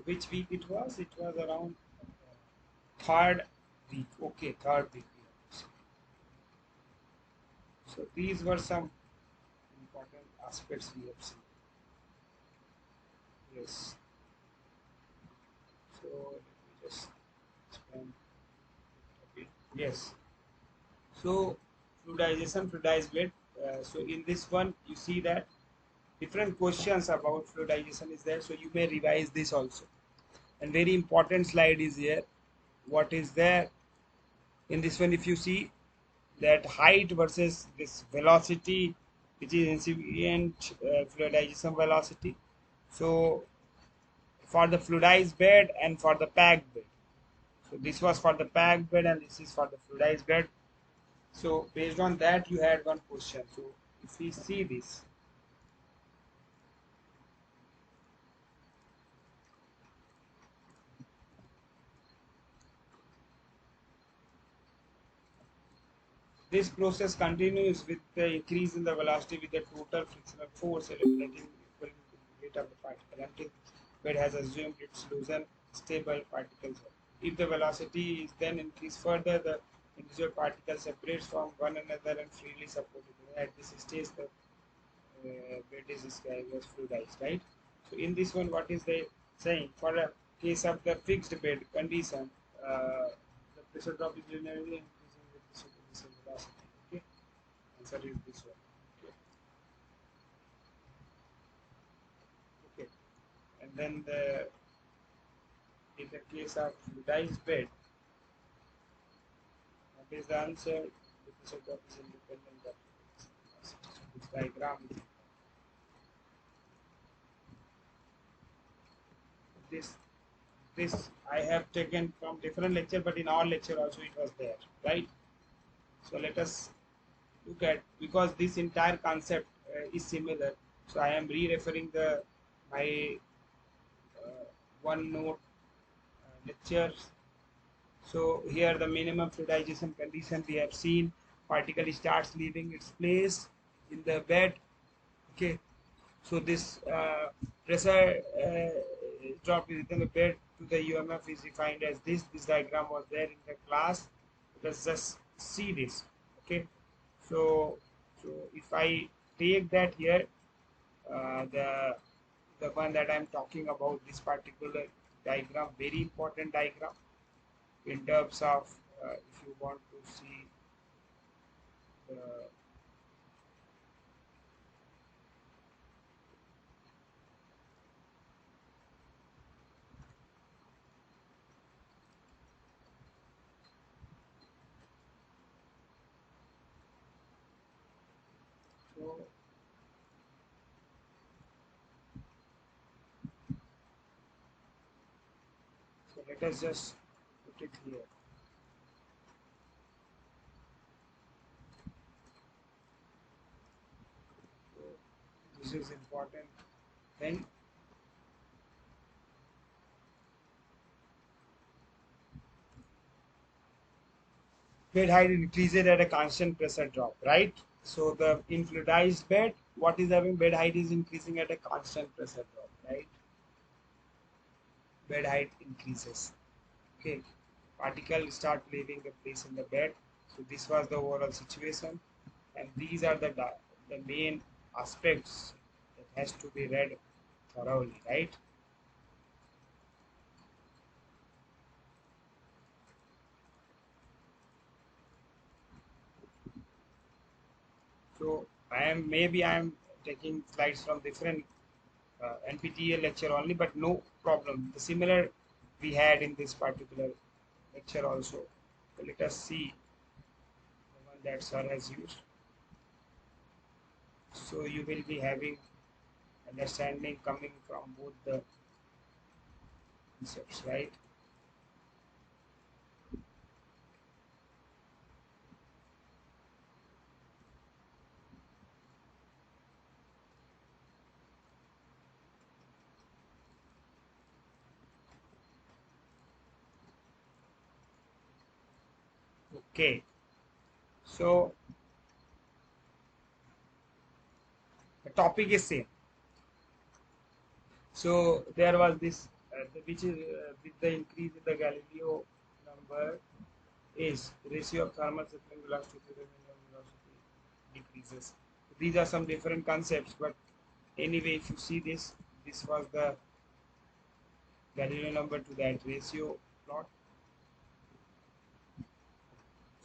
Which week it was? It was around third week. Okay, third week. We have to see. So these were some important aspects we have seen. Yes. So let me just explain a bit. Yes. So fluidization, fluidized bed. So in this one, you see that different questions about fluidization is there. So you may revise this also. And very important slide is here. What is there in this one? If you see that height versus this velocity, which is incipient fluidization velocity. So for the fluidized bed and for the packed bed. So this was for the packed bed and this is for the fluidized bed. So based on that, you had one question. So if we see this, this process continues with the increase in the velocity with the total frictional force eliminating equal to the weight of the particle until bed has assumed its loosened stable particles. If the velocity is then increased further, the individual particle separates from one another and freely supported. At this stage, the bed is described as fluidized, right? So in this one, what is they saying? For a case of the fixed bed condition, the pressure drop is linearly increasing with the superficial velocity. Okay, answer is this one. Okay, okay. And then in the case of fluidized bed, what is the answer? The pressure drop is independent of velocity. So this diagram is this this I have taken from different lecture, but in our lecture also it was there, right? So let us look at, because this entire concept is similar. So I am re-referring the my uh, one note lectures. So here the minimum fluidization condition we have seen. Particle starts leaving its place in the bed. Okay, so this pressure drop within the bed to the UMF is defined as this. This diagram was there in the class. Let's just see this. Okay, so if I take that here, the one that I'm talking about, this particular diagram, very important diagram in terms of if you want to see the so let us just put it here. So this is important thing. Bed height increases at a constant pressure drop, right? So the in fluidized bed, what is having bed height is increasing at a constant pressure drop, right? Bed height increases. Okay, particles start leaving the place in the bed. So this was the overall situation, and these are the main aspects that has to be read thoroughly, right? So I am taking slides from different NPTEL lecture only, but no problem. The similar we had in this particular lecture also. So let us see the one that sir has used. So you will be having understanding coming from both the concepts, right? Okay. So the topic is same. So there was this, which is with the increase in the Galileo number is ratio of thermal settling velocity to the minimum velocity decreases. These are some different concepts, but anyway, if you see this, this was the Galileo number to that ratio plot.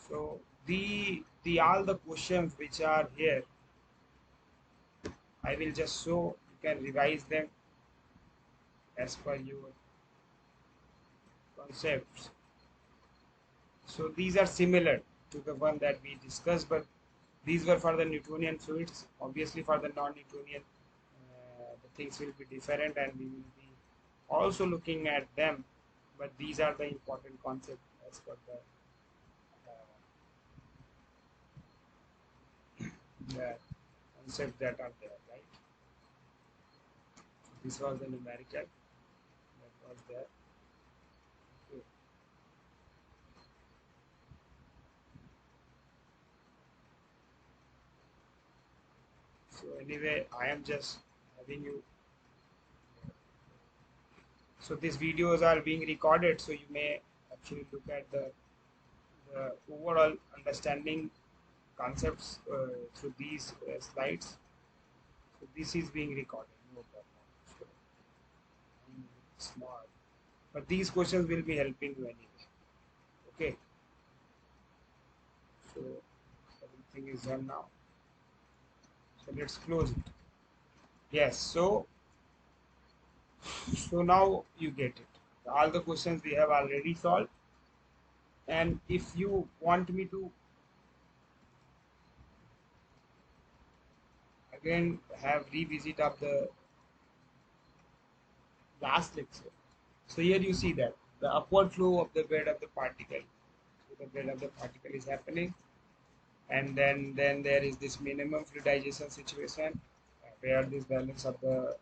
So the all the questions which are here, I will just show you can revise them as per your concepts. So these are similar to the one that we discussed, but these were for the Newtonian fluids. Obviously, for the non-Newtonian, the things will be different, and we will be also looking at them. But these are the important concepts as per the concepts that are there, right? This was the numerical that was there. Okay. So anyway, I am just having you. So these videos are being recorded, so you may actually look at the overall understanding concepts through these slides. So this is being recorded, no problem. So I'm smart, but these questions will be helping you anyway. Okay, so everything is done now. So let's close it. Yes. So now you get it. All the questions we have already solved, and if you want me to again have revisit of the last lecture. So here you see that the upward flow of the bed of the particle. So the bed of the particle is happening, and then there is this minimum fluidization situation where this balance of the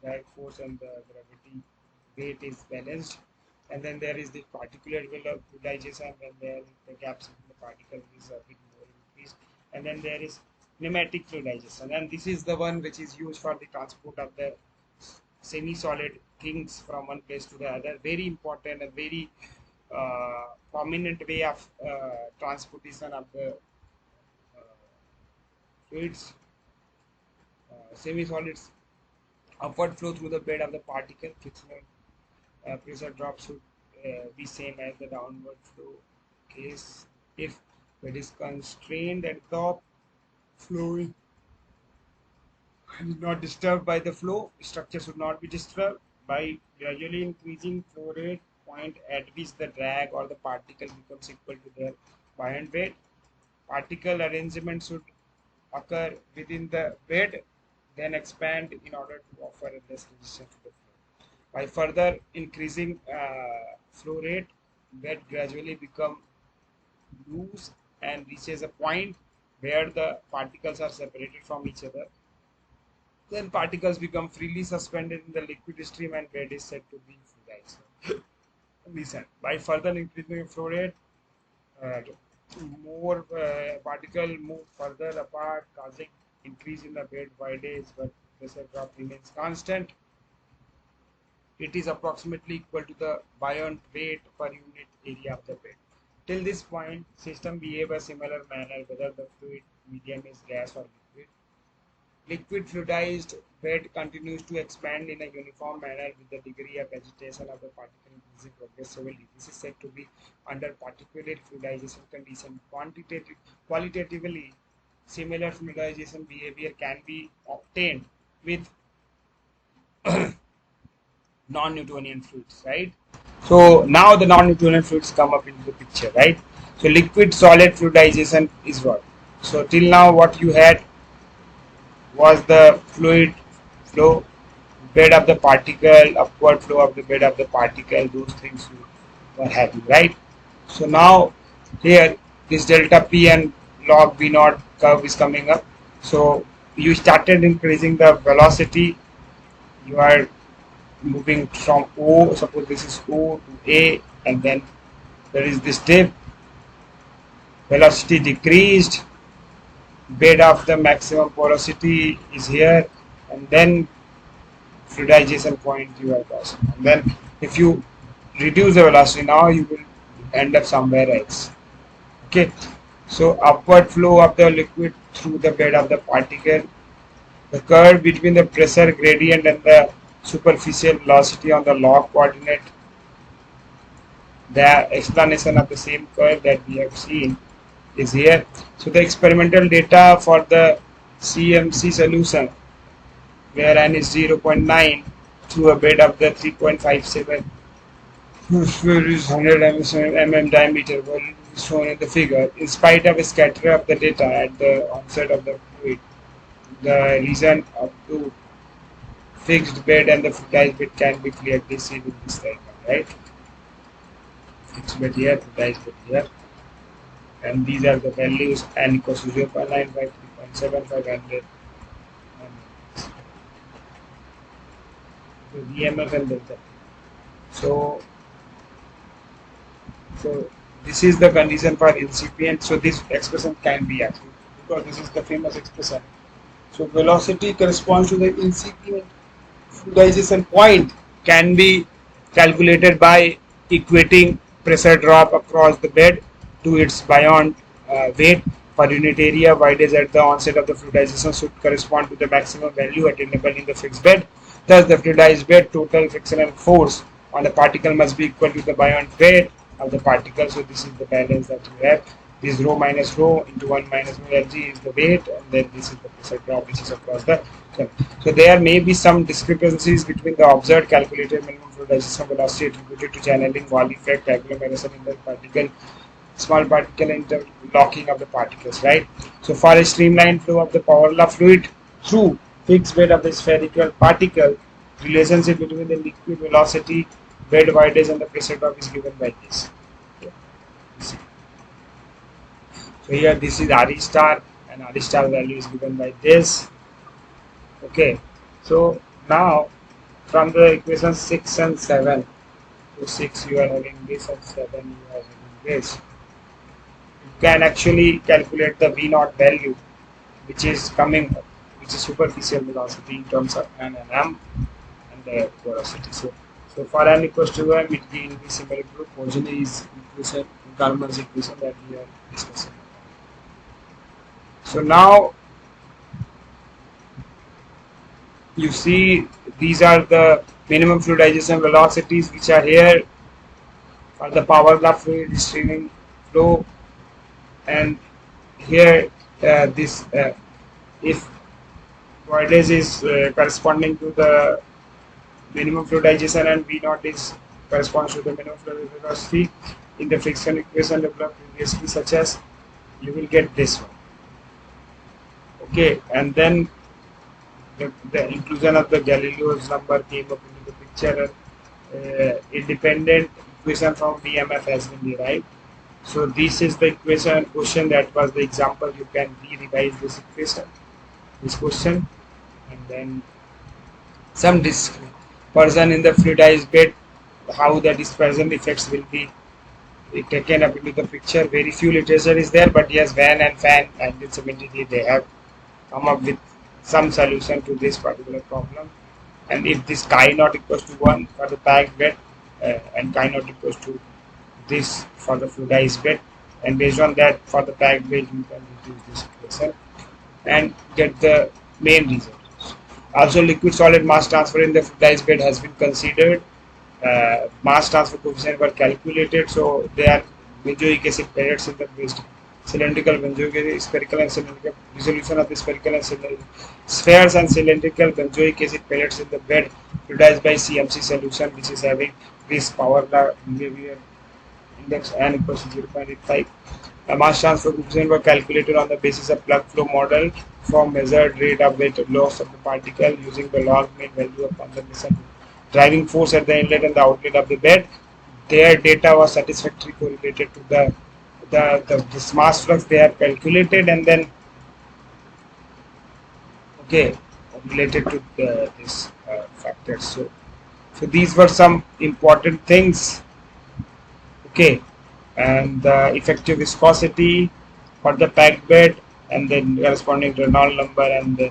drag force and the gravity weight is balanced, and then there is this particular level of fluidization when there the gaps in the particle is a bit more increased, and then there is pneumatic fluidization, and this is the one which is used for the transport of the semi-solid things from one place to the other. Very important and very prominent way of transportation of the fluids, semi-solids. Upward flow through the bed of the particle, frictional pressure drop should be same as the downward flow case. If bed is constrained at the flow is not disturbed by the flow, structure should not be disturbed by gradually increasing flow rate point at which the drag or the particle becomes equal to their buoyant weight. Particle arrangement should occur within the bed, then expand in order to offer a less resistance to the flow. By further increasing flow rate, bed gradually become loose and reaches a point where the particles are separated from each other. Then particles become freely suspended in the liquid stream and bed is said to be fluidized. Listen, by further increasing flow rate, uh, more particle move further apart, causing increase in the bed width, but pressure drop remains constant. It is approximately equal to the buoyant weight per unit area of the bed. Till this point, system behave a similar manner whether the fluid medium is gas or liquid. Liquid fluidized bed continues to expand in a uniform manner with the degree of agitation of the particle increasing progressively. This is said to be under particulate fluidization condition. Qualitatively, similar fluidization behavior can be obtained with non-Newtonian fluids, right? So now the non-Newtonian fluids come up into the picture, right? So liquid solid fluidization is what? So till now what you had was the fluid flow, bed of the particle, upward flow of the bed of the particle, those things you were having, right? So now here this delta P and log V naught curve is coming up. So you started increasing the velocity, you are moving from O, suppose this is O to A, and then there is this dip, velocity decreased, bed of the maximum porosity is here, and then fluidization point you are passing. And then if you reduce the velocity, now you will end up somewhere else. Okay, so upward flow of the liquid through the bed of the particle, the curve between the pressure gradient and the superficial velocity on the log coordinate, the explanation of the same curve that we have seen is here. So the experimental data for the CMC solution where n is 0.9 through a bed of the 3.57 where is 100 mm diameter is shown in the figure. In spite of a scatter of the data at the onset of the fluid, the region up to fixed bed and the fluidized bed can be clearly seen in this diagram, right? Fixed bed here, fluidized bed here. And these are the values n equals to 0.95, 3.75 and the VMF and delta. So this is the condition for incipient. So this expression can be actually, because this is the famous expression. So velocity corresponds to the incipient fluidization point, can be calculated by equating pressure drop across the bed to its buoyant weight per unit area. Width at the onset of the fluidization should correspond to the maximum value attainable in the fixed bed. Thus, the fluidized bed total frictional force on the particle must be equal to the buoyant weight of the particle. So this is the balance that you have. This rho minus rho into 1 minus rho Lg is the weight, and then this is the pressure drop which is across the curve. So there may be some discrepancies between the observed calculated minimum fluidization velocity attributed to channeling, wall effect, agglomeration in the particle, small particle interlocking of the particles, right? So for a streamlined flow of the power law fluid through fixed bed of the spherical particle, relationship between the liquid velocity, bed width and the pressure drop is given by this. Okay. So here this is RE star and RE star value is given by this. Okay. So now from the equation 6 and 7, so 6 you are having this and 7 you are having this. You can actually calculate the V naught value which is coming up, which is superficial velocity in terms of n and m and the porosity. So for n equals to m, it will be similar to Poison's equation, Kalmar's equation that we are discussing. So now you see these are the minimum fluidization velocities which are here for the power law fluid streaming flow, and here this if voidage is corresponding to the minimum fluidization and V naught is corresponds to the minimum fluidization velocity in the friction equation developed previously, such as you will get this one. Okay, and then the inclusion of the Galileo's number came up into the picture, and independent equation from BMF has been derived. So this is the equation question that was the example. You can re-revise this equation, this question, and then some dispersion in the fluidized bed, how the dispersion effects will be taken up into the picture. Very few literature is there, but yes, Van and Fan 1973 they have come up with some solution to this particular problem. And if this chi naught equals to 1 for the packed bed and chi naught equals to this for the fluidized bed, and based on that for the packed bed you can reduce this equation and get the main result. Also, liquid solid mass transfer in the fluidized bed has been considered. Mass transfer coefficient were calculated, so they are benzoic acid pellets in the waste. Cylindrical benzoic acid, spherical and cylindrical resolution of the spherical and cylindrical spheres and cylindrical benzoic acid pellets in the bed fluidized by CMC solution, which is having this power behavior index n equals to 0.85. The mass transfer coefficient were calculated on the basis of plug flow model from measured rate of weight loss of the particle using the log mean value of condensation driving force at the inlet and the outlet of the bed. Their data was satisfactory correlated to this mass flux they have calculated, and then okay related to this factors. So these were some important things. Okay, and the effective viscosity for the packed bed, and then corresponding Reynolds number, and then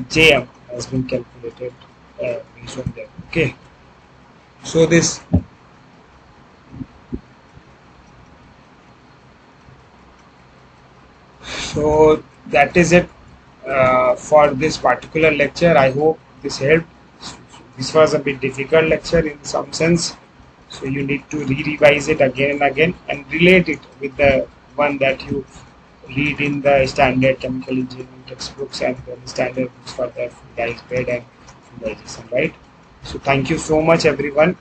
Jm has been calculated based on that. Okay, so that is it for this particular lecture. I hope this helped. This was a bit difficult lecture in some sense, so you need to revise it again and again and relate it with the one that you read in the standard chemical engineering textbooks and the standard books for the fluidized bed and fluidization, right? So thank you so much everyone.